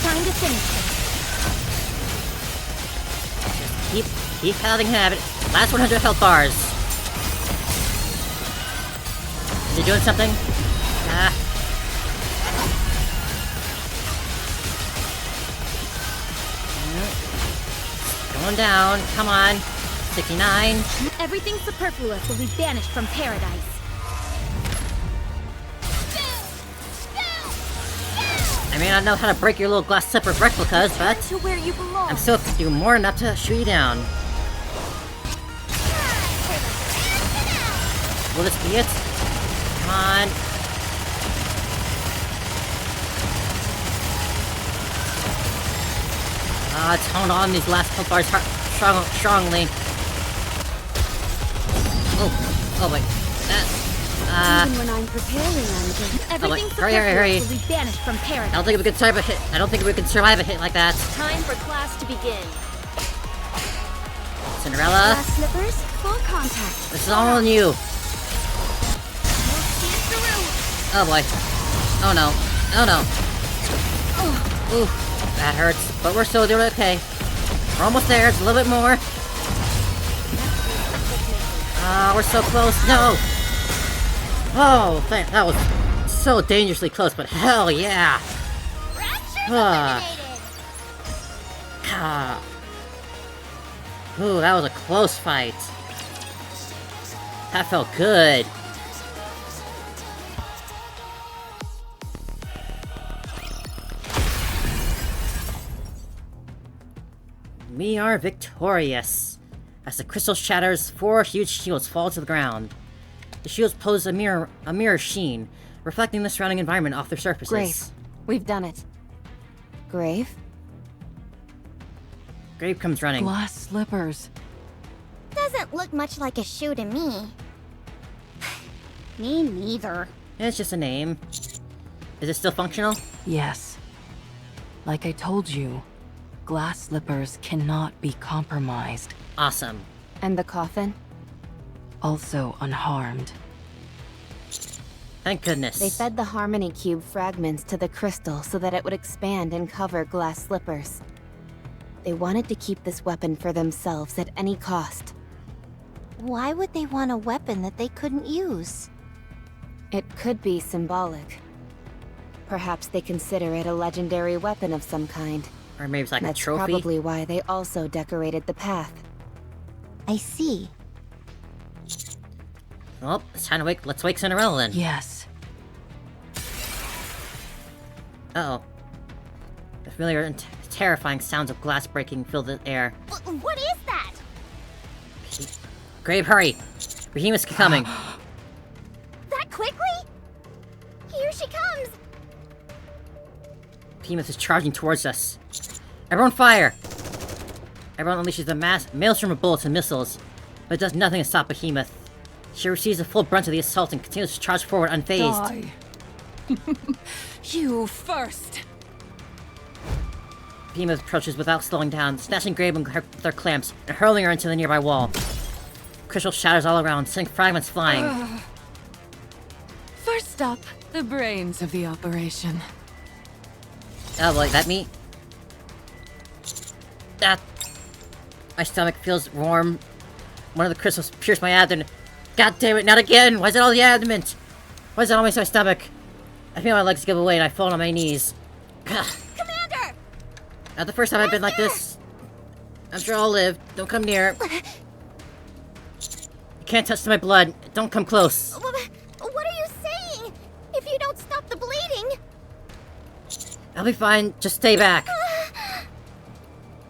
Time to finish it. Keep palading habit. Last 100 health bars. Is he doing something? Going down. Come on. 69. Everything superfluous will be banished from paradise. I may not know how to break your little glass slipper replicas, but to where you belong. I'm still doing more than enough to shoot you down. Will this be it? Come on. Let's hold on these last couple bars strongly. Oh wait. Even when I'm preparing, everything hurry. will be banished from paradise. I don't think we can survive a hit. I don't think we can survive a hit like that. Time for class to begin. Cinderella. Glass slippers, full contact. This is all on you. Oh boy. Oh no. Oh no. Ooh, that hurts. But we're still doing okay. We're almost there. It's a little bit more. We're so close. No. Oh, that was so dangerously close, but hell yeah! Ooh, that was a close fight. That felt good. We are victorious. As the crystal shatters, 4 huge shields fall to the ground. The shields pose a mirror sheen, reflecting the surrounding environment off their surfaces. Grave. We've done it. Grave? Grave comes running. Glass slippers. Doesn't look much like a shoe to me. Me neither. It's just a name. Is it still functional? Yes. Like I told you, glass slippers cannot be compromised. Awesome. And the coffin? Also unharmed. Thank goodness. They fed the Harmony Cube fragments to the crystal so that it would expand and cover glass slippers. They wanted to keep this weapon for themselves at any cost. Why would they want a weapon that they couldn't use? It could be symbolic. Perhaps they consider it a legendary weapon of some kind. Or maybe it's like That's a trophy? probably why they also decorated the path. I see. Well, it's time to let's wake Cinderella then. Yes. Uh-oh. The familiar and terrifying sounds of glass breaking fill the air. What is that? Grave, hurry! Behemoth's coming. That quickly? Here she comes! Behemoth is charging towards us. Everyone fire! Everyone unleashes a maelstrom of bullets and missiles, but it does nothing to stop Behemoth. She receives the full brunt of the assault and continues to charge forward unfazed. Die. You first! Behemoth approaches without slowing down, snatching Grave with her clamps and hurling her into the nearby wall. Crystal shatters all around, sending fragments flying. First up, the brains of the operation. Oh, like that meat? That. My stomach feels warm. One of the crystals pierced my abdomen. God damn it, not again! Why is it all the abdomen? Why is it always my stomach? I feel my legs give away and I fall on my knees. Commander! Not the first time I've been like this. I'm sure I'll live. Don't come near. You can't touch my blood. Don't come close. What are you saying? If you don't stop the bleeding... I'll be fine. Just stay back.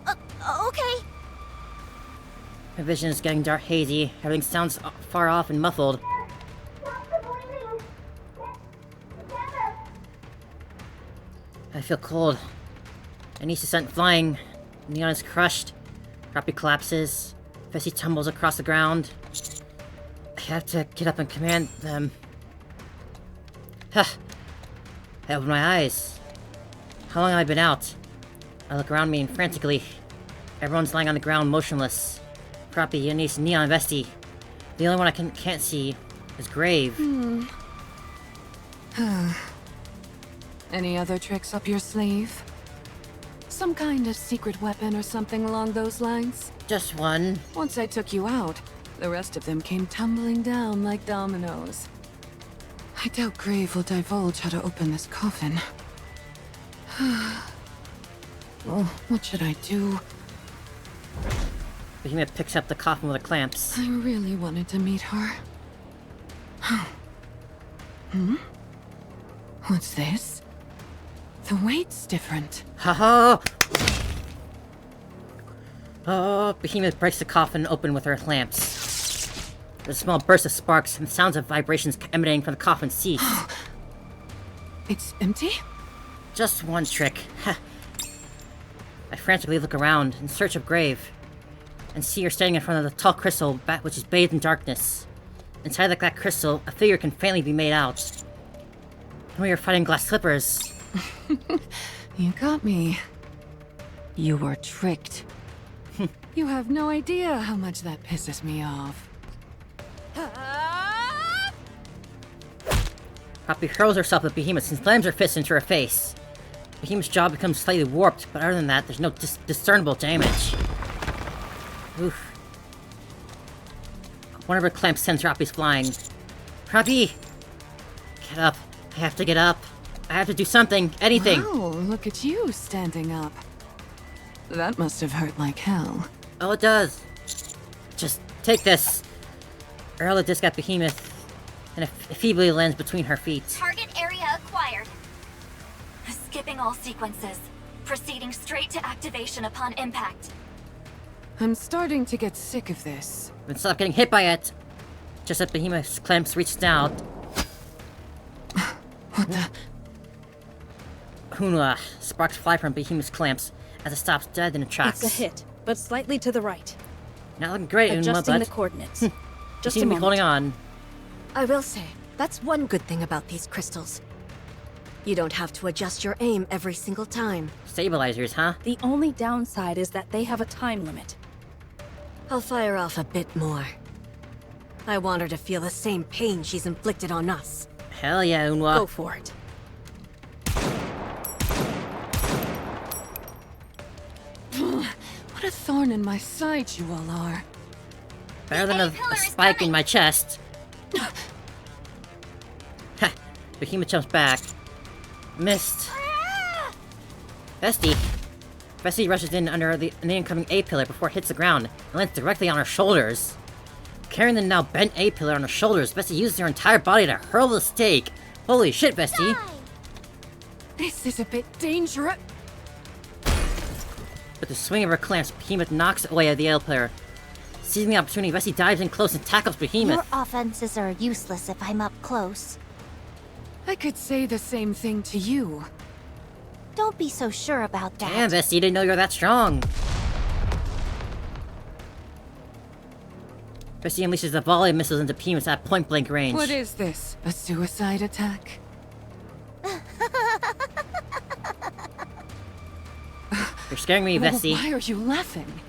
Okay. My vision is getting dark, hazy. Everything sounds far off and muffled. I feel cold. Anise is sent flying. Neon is crushed. Roppy collapses. Bessie tumbles across the ground. I have to get up and command them. Huh. I open my eyes. How long have I been out? I look around me and frantically. Everyone's lying on the ground motionless. Roppy, Anise, Neon, Vesty. The only one I can't see is Grave. Any other tricks up your sleeve? Some kind of secret weapon or something along those lines? Just one. Once I took you out, the rest of them came tumbling down like dominoes. I doubt Grave will divulge how to open this coffin. Oh, what should I do? Behemoth picks up the coffin with the clamps. I really wanted to meet her. What's this? The weight's different. Ha-ha! Oh, Behemoth breaks the coffin open with her clamps. There's a small burst of sparks and the sounds of vibrations emanating from the coffin cease. It's empty? Just one trick. I frantically look around in search of Grave, and see her standing in front of the tall crystal which is bathed in darkness. Inside that crystal, a figure can faintly be made out. And we are fighting glass slippers. You got me. You were tricked. You have no idea how much that pisses me off. Poppy hurls herself at Behemoth and slams her fist into her face. Behemoth's jaw becomes slightly warped, but other than that, there's no discernible damage. Oof. One of her clamps sends Roppy's flying. Roppy! Get up. I have to get up. I have to do something. Anything. Wow, look at you standing up. That must have hurt like hell. Oh, it does. Just take this. I hurl a disc at Behemoth, and it feebly lands between her feet. Target area acquired. Skipping all sequences. Proceeding straight to activation upon impact. I'm starting to get sick of this. Then stop getting hit by it. Just as Behemoth's clamps reach down. What the? Hunua. Sparks fly from Behemoth's clamps as it stops dead in its tracks. It's a hit, but slightly to the right. Not looking great, Hunua, Adjusting but the coordinates. you Just seem a to be moment. holding on. I will say, that's one good thing about these crystals. You don't have to adjust your aim every single time. Stabilizers, huh? The only downside is that they have a time limit. I'll fire off a bit more. I want her to feel the same pain she's inflicted on us. Hell yeah, Hunua. Go for it. What a thorn in my side you all are. Better than a spike in my chest. Ha! Behemoth jumps back. Missed. Bestie. Bestie rushes in under the incoming A-pillar before it hits the ground and lands directly on her shoulders. Carrying the now bent A-pillar on her shoulders, Bestie uses her entire body to hurl the stake. Holy shit, Bestie! This is a bit dangerous. With the swing of her clamps, Behemoth knocks away the A-pillar. Seizing the opportunity, Bessie dives in close and tackles Behemoth. Your offenses are useless if I'm up close. I could say the same thing to you. Don't be so sure about that. Damn, Bestie, didn't know you were that strong. Bestie unleashes a volley of missiles into Behemoth at point-blank range. What is this? A suicide attack? You're scaring me, Bestie. Why are you laughing?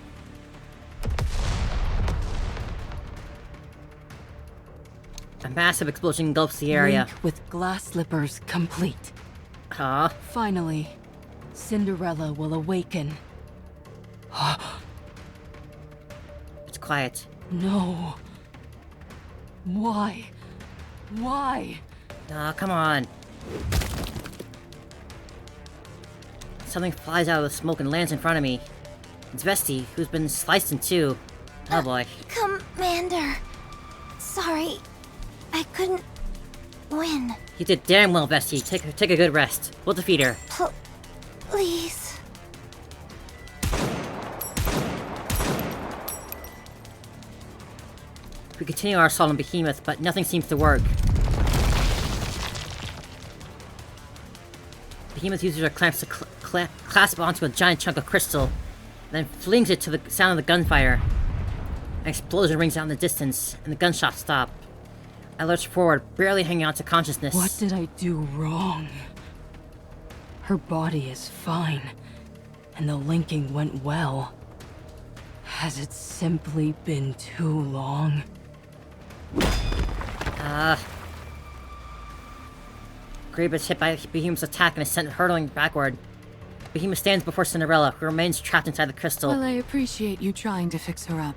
A massive explosion engulfs the area. Link with glass slippers complete. Huh? Finally, Cinderella will awaken. It's quiet. No. Why? Why? Aw, come on. Something flies out of the smoke and lands in front of me. It's Vesti, who's been sliced in two. Oh boy. Commander. Sorry. I couldn't win. You did damn well, Vesti. Take a good rest. We'll defeat her. Please. We continue our assault on Behemoth, but nothing seems to work. Behemoth uses her clamps to clasp onto a giant chunk of crystal, then flings it to the sound of the gunfire. An explosion rings out in the distance, and the gunshots stop. I lurch forward, barely hanging on to consciousness. What did I do wrong? Her body is fine, and the linking went well. Has it simply been too long? Grabe is hit by Behemoth's attack and is sent hurtling backward. Behemoth stands before Cinderella, who remains trapped inside the crystal. Well, I appreciate you trying to fix her up.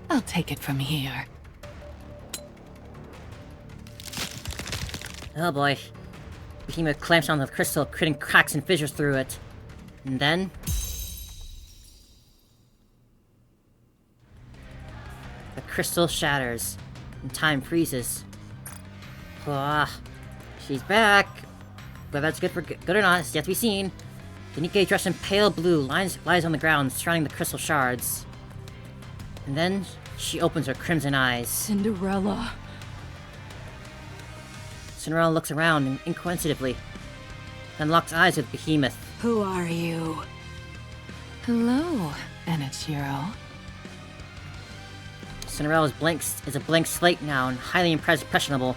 I'll take it from here. Oh boy. Behemoth clamps onto the crystal, creating cracks and fissures through it. And then... the crystal shatters, and time freezes. Ah, she's back! Whether that's good or not is yet to be seen. The Nikke, dressed in pale blue, lies on the ground, surrounding the crystal shards. And then, she opens her crimson eyes. Cinderella. Cinderella looks around inquisitively, then locks eyes with Behemoth. Who are you? Hello, Enichiro. Cinderella is a blank slate now and highly impressionable.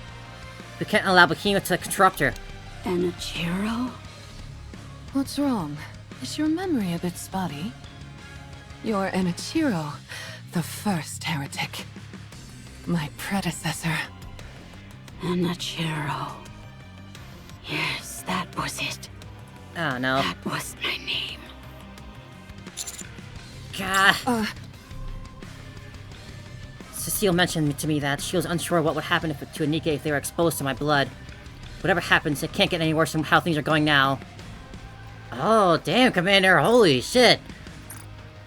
We can't allow Behemoth to corrupt her. Enichiro? What's wrong? Is your memory a bit spotty? You're Enichiro, the first heretic. My predecessor. Enichiro. Yes, that was it. Oh no. That was my name. Gah. Cecile mentioned to me that she was unsure what would happen to a Nikke if they were exposed to my blood. Whatever happens, it can't get any worse than how things are going now. Oh, damn, Commander, holy shit!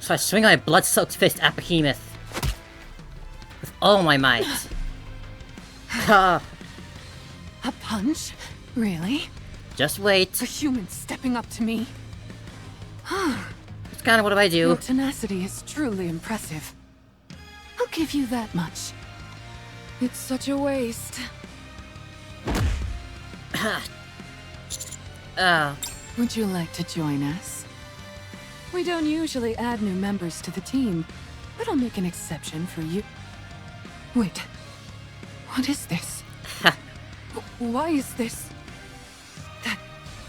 So I swing my blood-soaked fist at Behemoth. With all my might. A punch? Really? Just wait. A human stepping up to me? It's kinda what do I do? Your tenacity is truly impressive. I'll give you that much. It's such a waste. Would you like to join us? We don't usually add new members to the team, but I'll make an exception for you. Wait. What is this? Why is this? That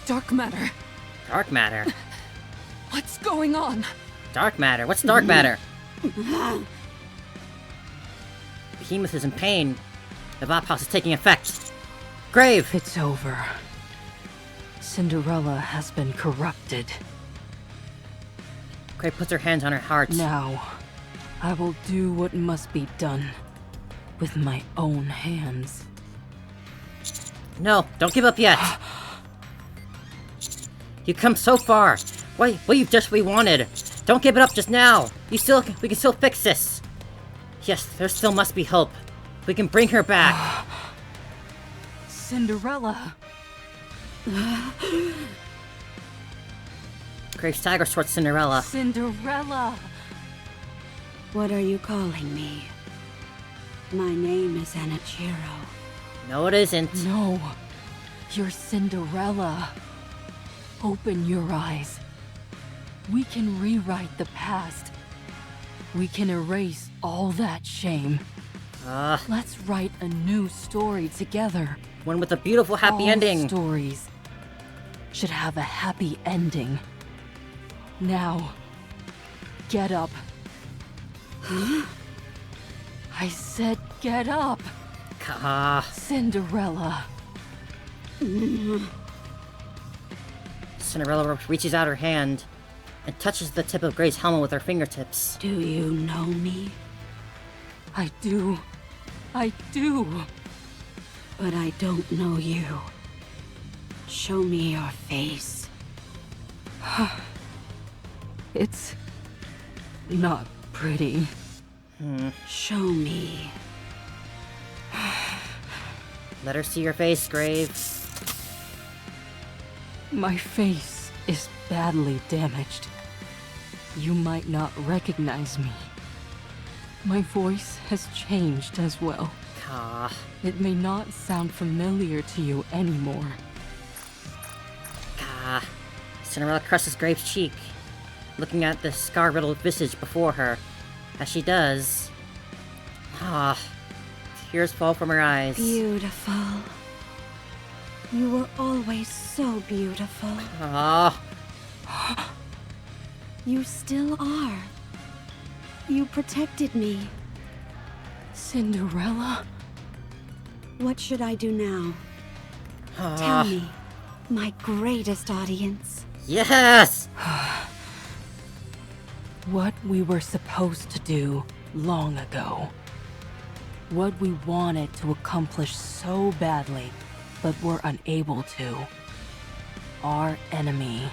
dark matter. Dark matter? What's going on? Dark matter? What's dark matter? Behemoth is in pain. The Vapos is taking effect. Grave! It's over. Cinderella has been corrupted. Grave puts her hands on her heart. Now, I will do what must be done. With my own hands. No, don't give up yet. You've come so far. What you've just we wanted. Don't give it up just now. We can still fix this. Yes, there still must be hope. We can bring her back. Cinderella. Grave staggers towards Cinderella. Cinderella. What are you calling me? My name is Enichiro. No, it isn't. No. You're Cinderella. Open your eyes. We can rewrite the past. We can erase all that shame. Let's write a new story together. One with a beautiful happy All ending. Stories should have a happy ending. Now, get up. I said get up. Cinderella. Cinderella reaches out her hand and touches the tip of Gray's helmet with her fingertips. Do you know me? I do. I do. But I don't know you. Show me your face. It's not pretty. Show me. Let her see your face, Grave. My face is badly damaged. You might not recognize me. My voice has changed as well. It may not sound familiar to you anymore. Cinderella crushes Grave's cheek, looking at the scar-riddled visage before her. As she does, tears fall from her eyes. Beautiful. You were always so beautiful. You still are. You protected me. Cinderella? What should I do now? Tell me, my greatest audience. Yes! What we were supposed to do long ago. What we wanted to accomplish so badly, but were unable to. Our enemy.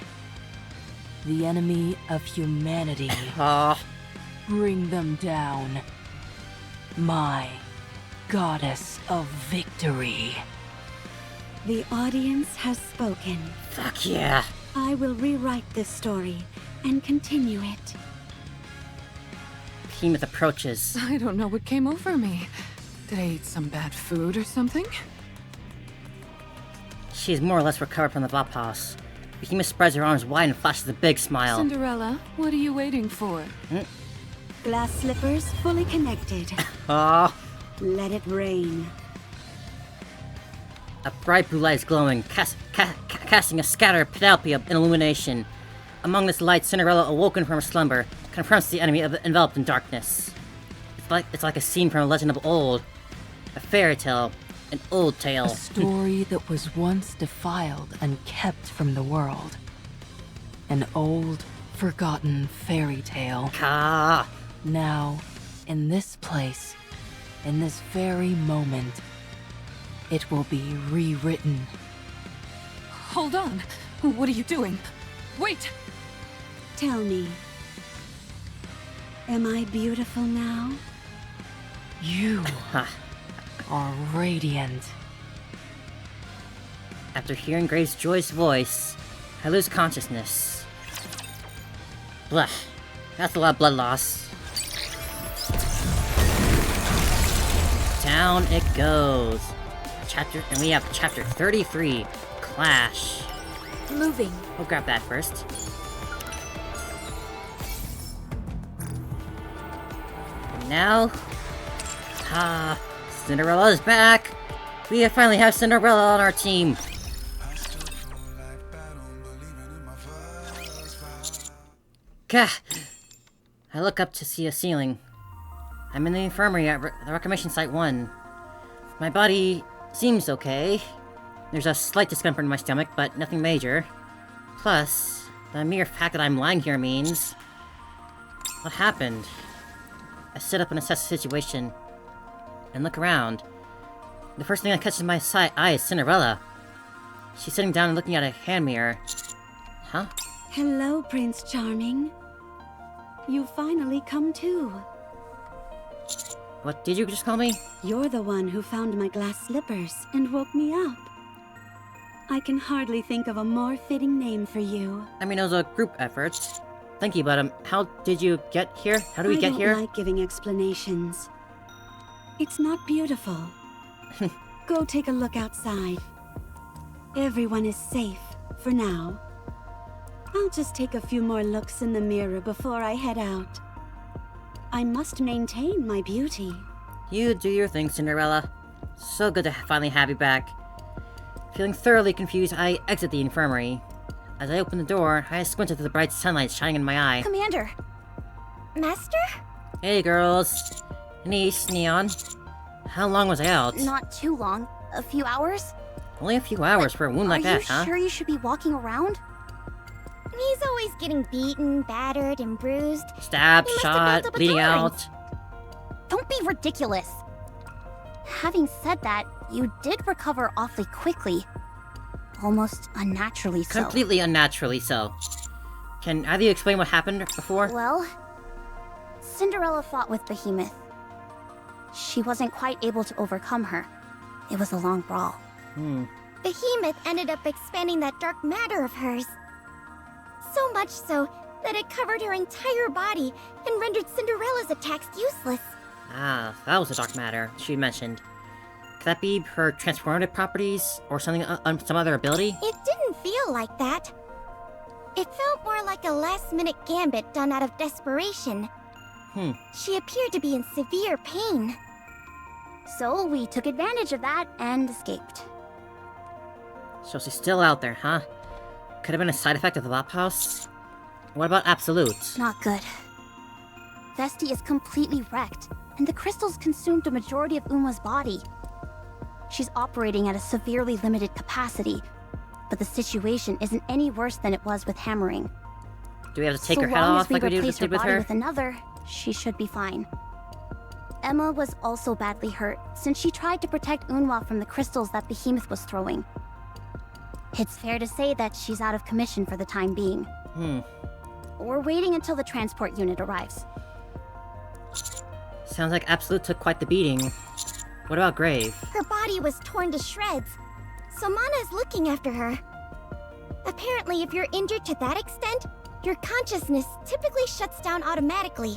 The enemy of humanity. Bring them down. My goddess of victory. The audience has spoken. Fuck yeah. I will rewrite this story and continue it. Behemoth approaches. I don't know what came over me. Did I eat some bad food or something? She's more or less recovered from the Vapos. Behemoth spreads her arms wide and flashes a big smile. Cinderella, what are you waiting for? Glass slippers fully connected. Let it rain. A bright blue light is glowing, casting a scattered panoply of illumination. Among this light, Cinderella, awoken from her slumber, confronts the enemy enveloped in darkness. It's like a scene from a legend of old. A fairy tale. An old tale. A story that was once defiled and kept from the world. An old, forgotten fairy tale. Now, in this place, in this very moment, it will be rewritten. Hold on! What are you doing? Wait! Tell me. Am I beautiful now? You are radiant. After hearing Grave's joyous voice, I lose consciousness. Blah. That's a lot of blood loss. Down it goes. And we have chapter 33, Clash. Moving. We'll grab that first. And now, Cinderella's back. We finally have Cinderella on our team. Gah! I look up to see a ceiling. I'm in the infirmary at the Reclamation Site 1. My body seems okay. There's a slight discomfort in my stomach, but nothing major. Plus, the mere fact that I'm lying here means... What happened? I sit up and assess the situation, and look around. The first thing that catches my eye is Cinderella. She's sitting down and looking at a hand mirror. Huh? Hello, Prince Charming. You finally come to. What did you just call me? You're the one who found my glass slippers and woke me up. I can hardly think of a more fitting name for you. I mean, it was a group effort. Thank you, but how did you get here? How do we get here? I don't like giving explanations. It's not beautiful. Go take a look outside. Everyone is safe, for now. I'll just take a few more looks in the mirror before I head out. I must maintain my beauty. You do your thing, Cinderella. So good to finally have you back. Feeling thoroughly confused, I exit the infirmary. As I open the door, I squint at the bright sunlight shining in my eye. Commander. Master? Hey, girls. Niece, Neon. How long was I out? Not too long. A few hours? Only a few hours for a wound like that, huh? Are you sure you should be walking around? He's always getting beaten, battered, and bruised. Stabbed, He must have built shot, up a bleeding tolerance. out. Don't be ridiculous. Having said that, you did recover awfully quickly. Almost unnaturally so. Completely unnaturally so. Can either of you explain what happened before? Well, Cinderella fought with Behemoth. She wasn't quite able to overcome her. It was a long brawl. Behemoth ended up expanding that dark matter of hers. So much so that it covered her entire body and rendered Cinderella's attacks useless. Ah, that was the dark matter she mentioned. Could that be her transformative properties or something, some other ability? It didn't feel like that. It felt more like a last-minute gambit done out of desperation. She appeared to be in severe pain. So we took advantage of that and escaped. So she's still out there, huh? Could have been a side effect of the Lop House? What about Absolute? Not good. Vesti is completely wrecked, and the crystals consumed a majority of Uma's body. She's operating at a severely limited capacity, but the situation isn't any worse than it was with hammering. Do we have to take her head off like we did with her? With another, she should be fine. Emma was also badly hurt, since she tried to protect Unwa from the crystals that Behemoth was throwing. It's fair to say that she's out of commission for the time being. We're waiting until the transport unit arrives. Sounds like Absolute took quite the beating. What about Grave? Her body was torn to shreds, so Mana is looking after her. Apparently, if you're injured to that extent, your consciousness typically shuts down automatically.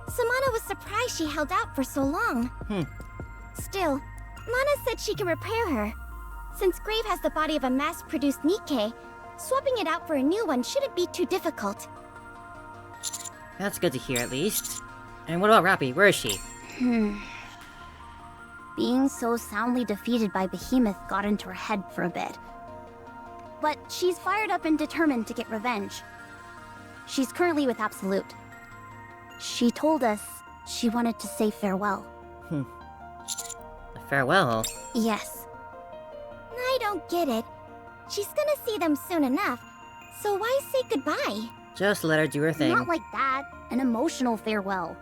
So Mana was surprised she held out for so long. Still, Mana said she can repair her. Since Grave has the body of a mass-produced Nikke, swapping it out for a new one shouldn't be too difficult. That's good to hear, at least. And what about Rappy? Where is she? Being so soundly defeated by Behemoth got into her head for a bit. But she's fired up and determined to get revenge. She's currently with Absolute. She told us she wanted to say farewell. Farewell? Yes. I don't get it. She's gonna see them soon enough, so why say goodbye? Just let her do her thing. Not like that. An emotional farewell.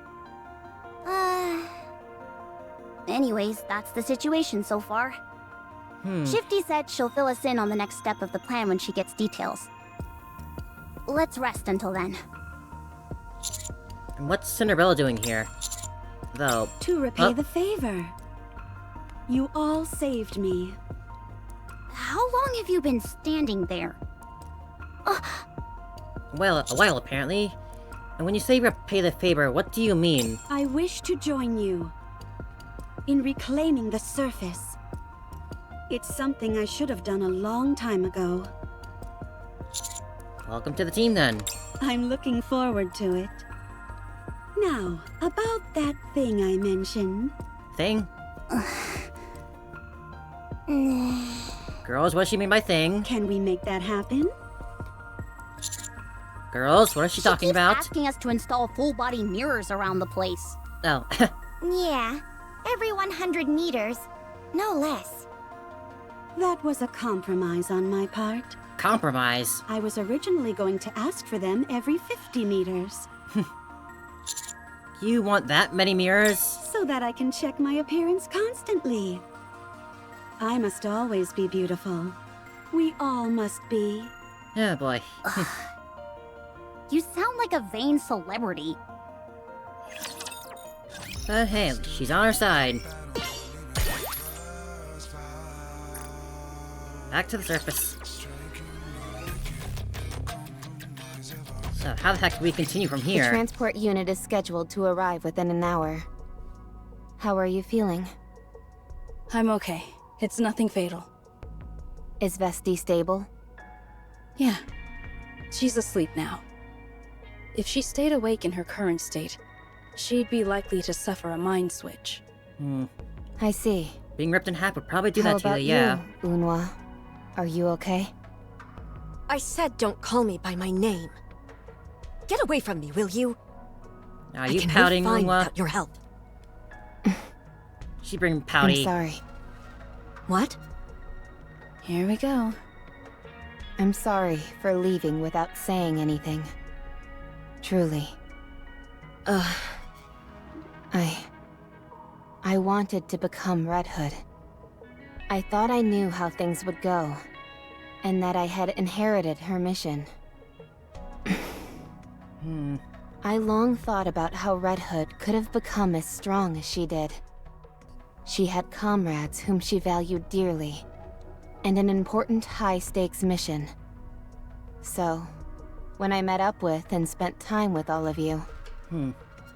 Anyways, that's the situation so far. Shifty said she'll fill us in on the next step of the plan when she gets details. Let's rest until then. And what's Cinderella doing here? Though... To repay the favor. You all saved me. How long have you been standing there? Well, a while apparently. And when you say repay the favor, what do you mean? I wish to join you in reclaiming the surface. It's something I should have done a long time ago. Welcome to the team then. I'm looking forward to it. Now, about that thing I mentioned. Thing? Girls, what does she mean by thing? Can we make that happen? Girls, what is she talking about? Asking us to install full-body mirrors around the place. Oh. Yeah, every 100 meters. No less. That was a compromise on my part. Compromise? I was originally going to ask for them every 50 meters. You want that many mirrors? So that I can check my appearance constantly. I must always be beautiful. We all must be. Oh boy. You sound like a vain celebrity. But hey, she's on our side. Back to the surface. So how the heck do we continue from here? The transport unit is scheduled to arrive within an hour. How are you feeling? I'm okay. It's nothing fatal. Is Vesti stable? Yeah. She's asleep now. If she stayed awake in her current state, she'd be likely to suffer a mind switch. I see. Being ripped in half would probably do How that to you, about yeah. you, Unwa? Are you okay? I said don't call me by my name. Get away from me, will you? Are you I can pouting, fine Unwa? without your help. She bring pouty. I'm sorry. What? Here we go. I'm sorry for leaving without saying anything. Truly. I wanted to become Red Hood. I thought I knew how things would go, and that I had inherited her mission. I long thought about how Red Hood could have become as strong as she did. She had comrades whom she valued dearly, and an important high-stakes mission. So, when I met up with and spent time with all of you,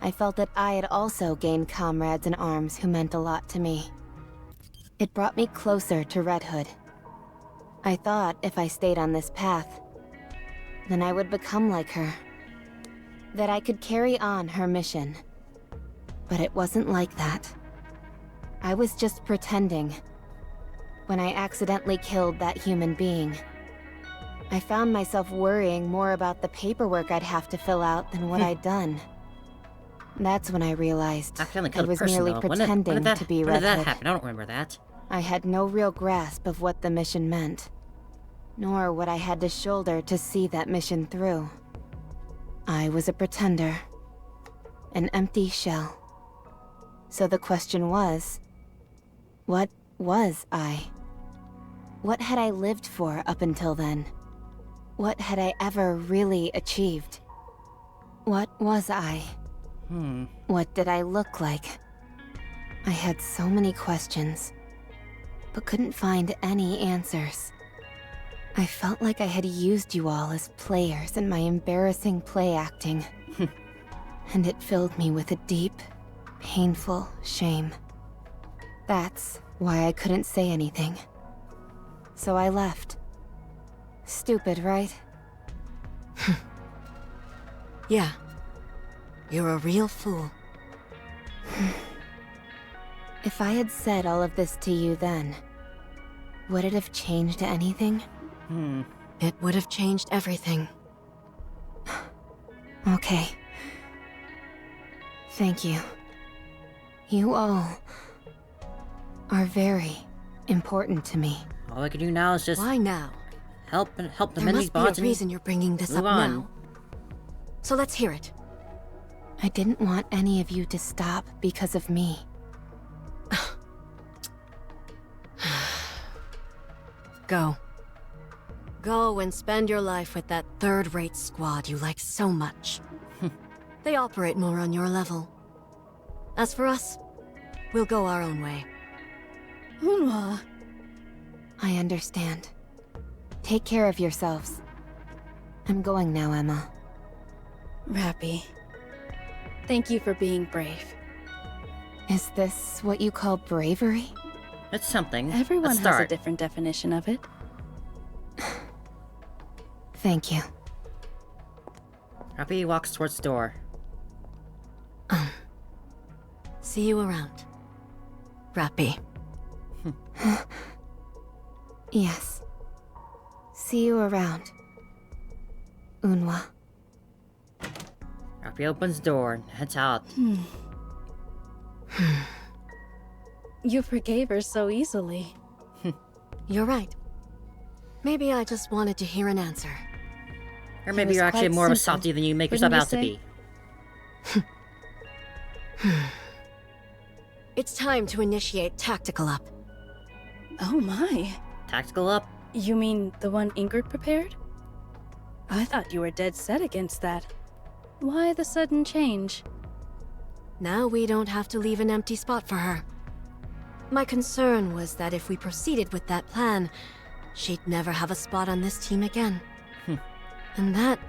I felt that I had also gained comrades in arms who meant a lot to me. It brought me closer to Red Hood. I thought if I stayed on this path, then I would become like her. That I could carry on her mission. But it wasn't like that. I was just pretending. When I accidentally killed that human being, I found myself worrying more about the paperwork I'd have to fill out than what I'd done. That's when I realized I was merely pretending to be Red Hood. When did that happen? I don't remember that. I had no real grasp of what the mission meant, nor what I had to shoulder to see that mission through. I was a pretender, an empty shell. So the question was, what was I? What had I lived for up until then? What had I ever really achieved? What was I? What did I look like? I had so many questions, but couldn't find any answers. I felt like I had used you all as players in my embarrassing play acting. And it filled me with a deep, painful shame. That's why I couldn't say anything. So I left. Stupid, right? Yeah. You're a real fool. If I had said all of this to you then, would it have changed anything? It would have changed everything. Okay. Thank you. You all are very important to me. All I can do now is just Why now? help the There mend these must be bonds a reason you're bringing this up move on. now. So let's hear it. I didn't want any of you to stop because of me. Go. Go and spend your life with that third-rate squad you like so much. They operate more on your level. As for us, we'll go our own way. Unwa. I understand. Take care of yourselves. I'm going now, Emma. Rappy. Thank you for being brave. Is this what you call bravery? It's something. Everyone Let's has a start. different definition of it. Thank you. Rappy walks towards the door. See you around. Rappy. Yes. See you around. Unwa. Rappy opens the door and heads out. You forgave her so easily. You're right. Maybe I just wanted to hear an answer. Or maybe was you're actually quite more of a simple, softie than you make wouldn't yourself you out to say? be. It's time to initiate Tactical Up. Oh my. Tactical up? You mean the one Ingrid prepared? I thought you were dead set against that. Why the sudden change? Now we don't have to leave an empty spot for her. My concern was that if we proceeded with that plan, she'd never have a spot on this team again. And that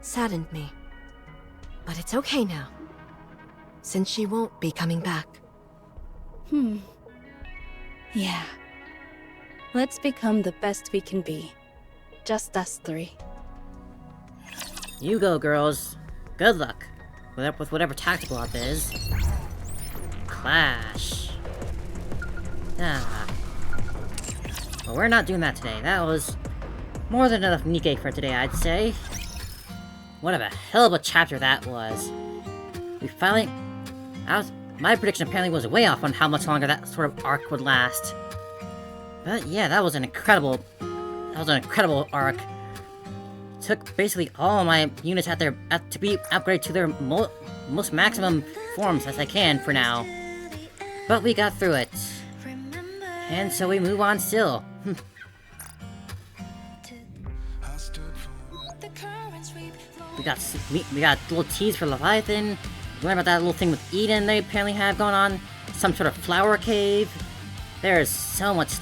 saddened me. But it's okay now, since she won't be coming back. Yeah. Let's become the best we can be. Just us three. You go, girls. Good luck. with whatever tactical up is. Clash. Ah. But we're not doing that today. That was more than enough Nikke for today, I'd say. What a hell of a chapter that was. We finally... my prediction apparently was way off on how much longer that sort of arc would last. But yeah, that was an incredible arc. Took basically all my units to be upgraded to their most maximum forms as I can for now. But we got through it. And so we move on still. we got a little tease for Leviathan. Learn about that little thing with Eden they apparently have going on. Some sort of flower cave. There is so much...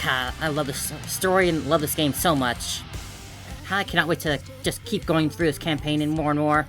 God, I love this story and love this game so much. I cannot wait to just keep going through this campaign and more and more.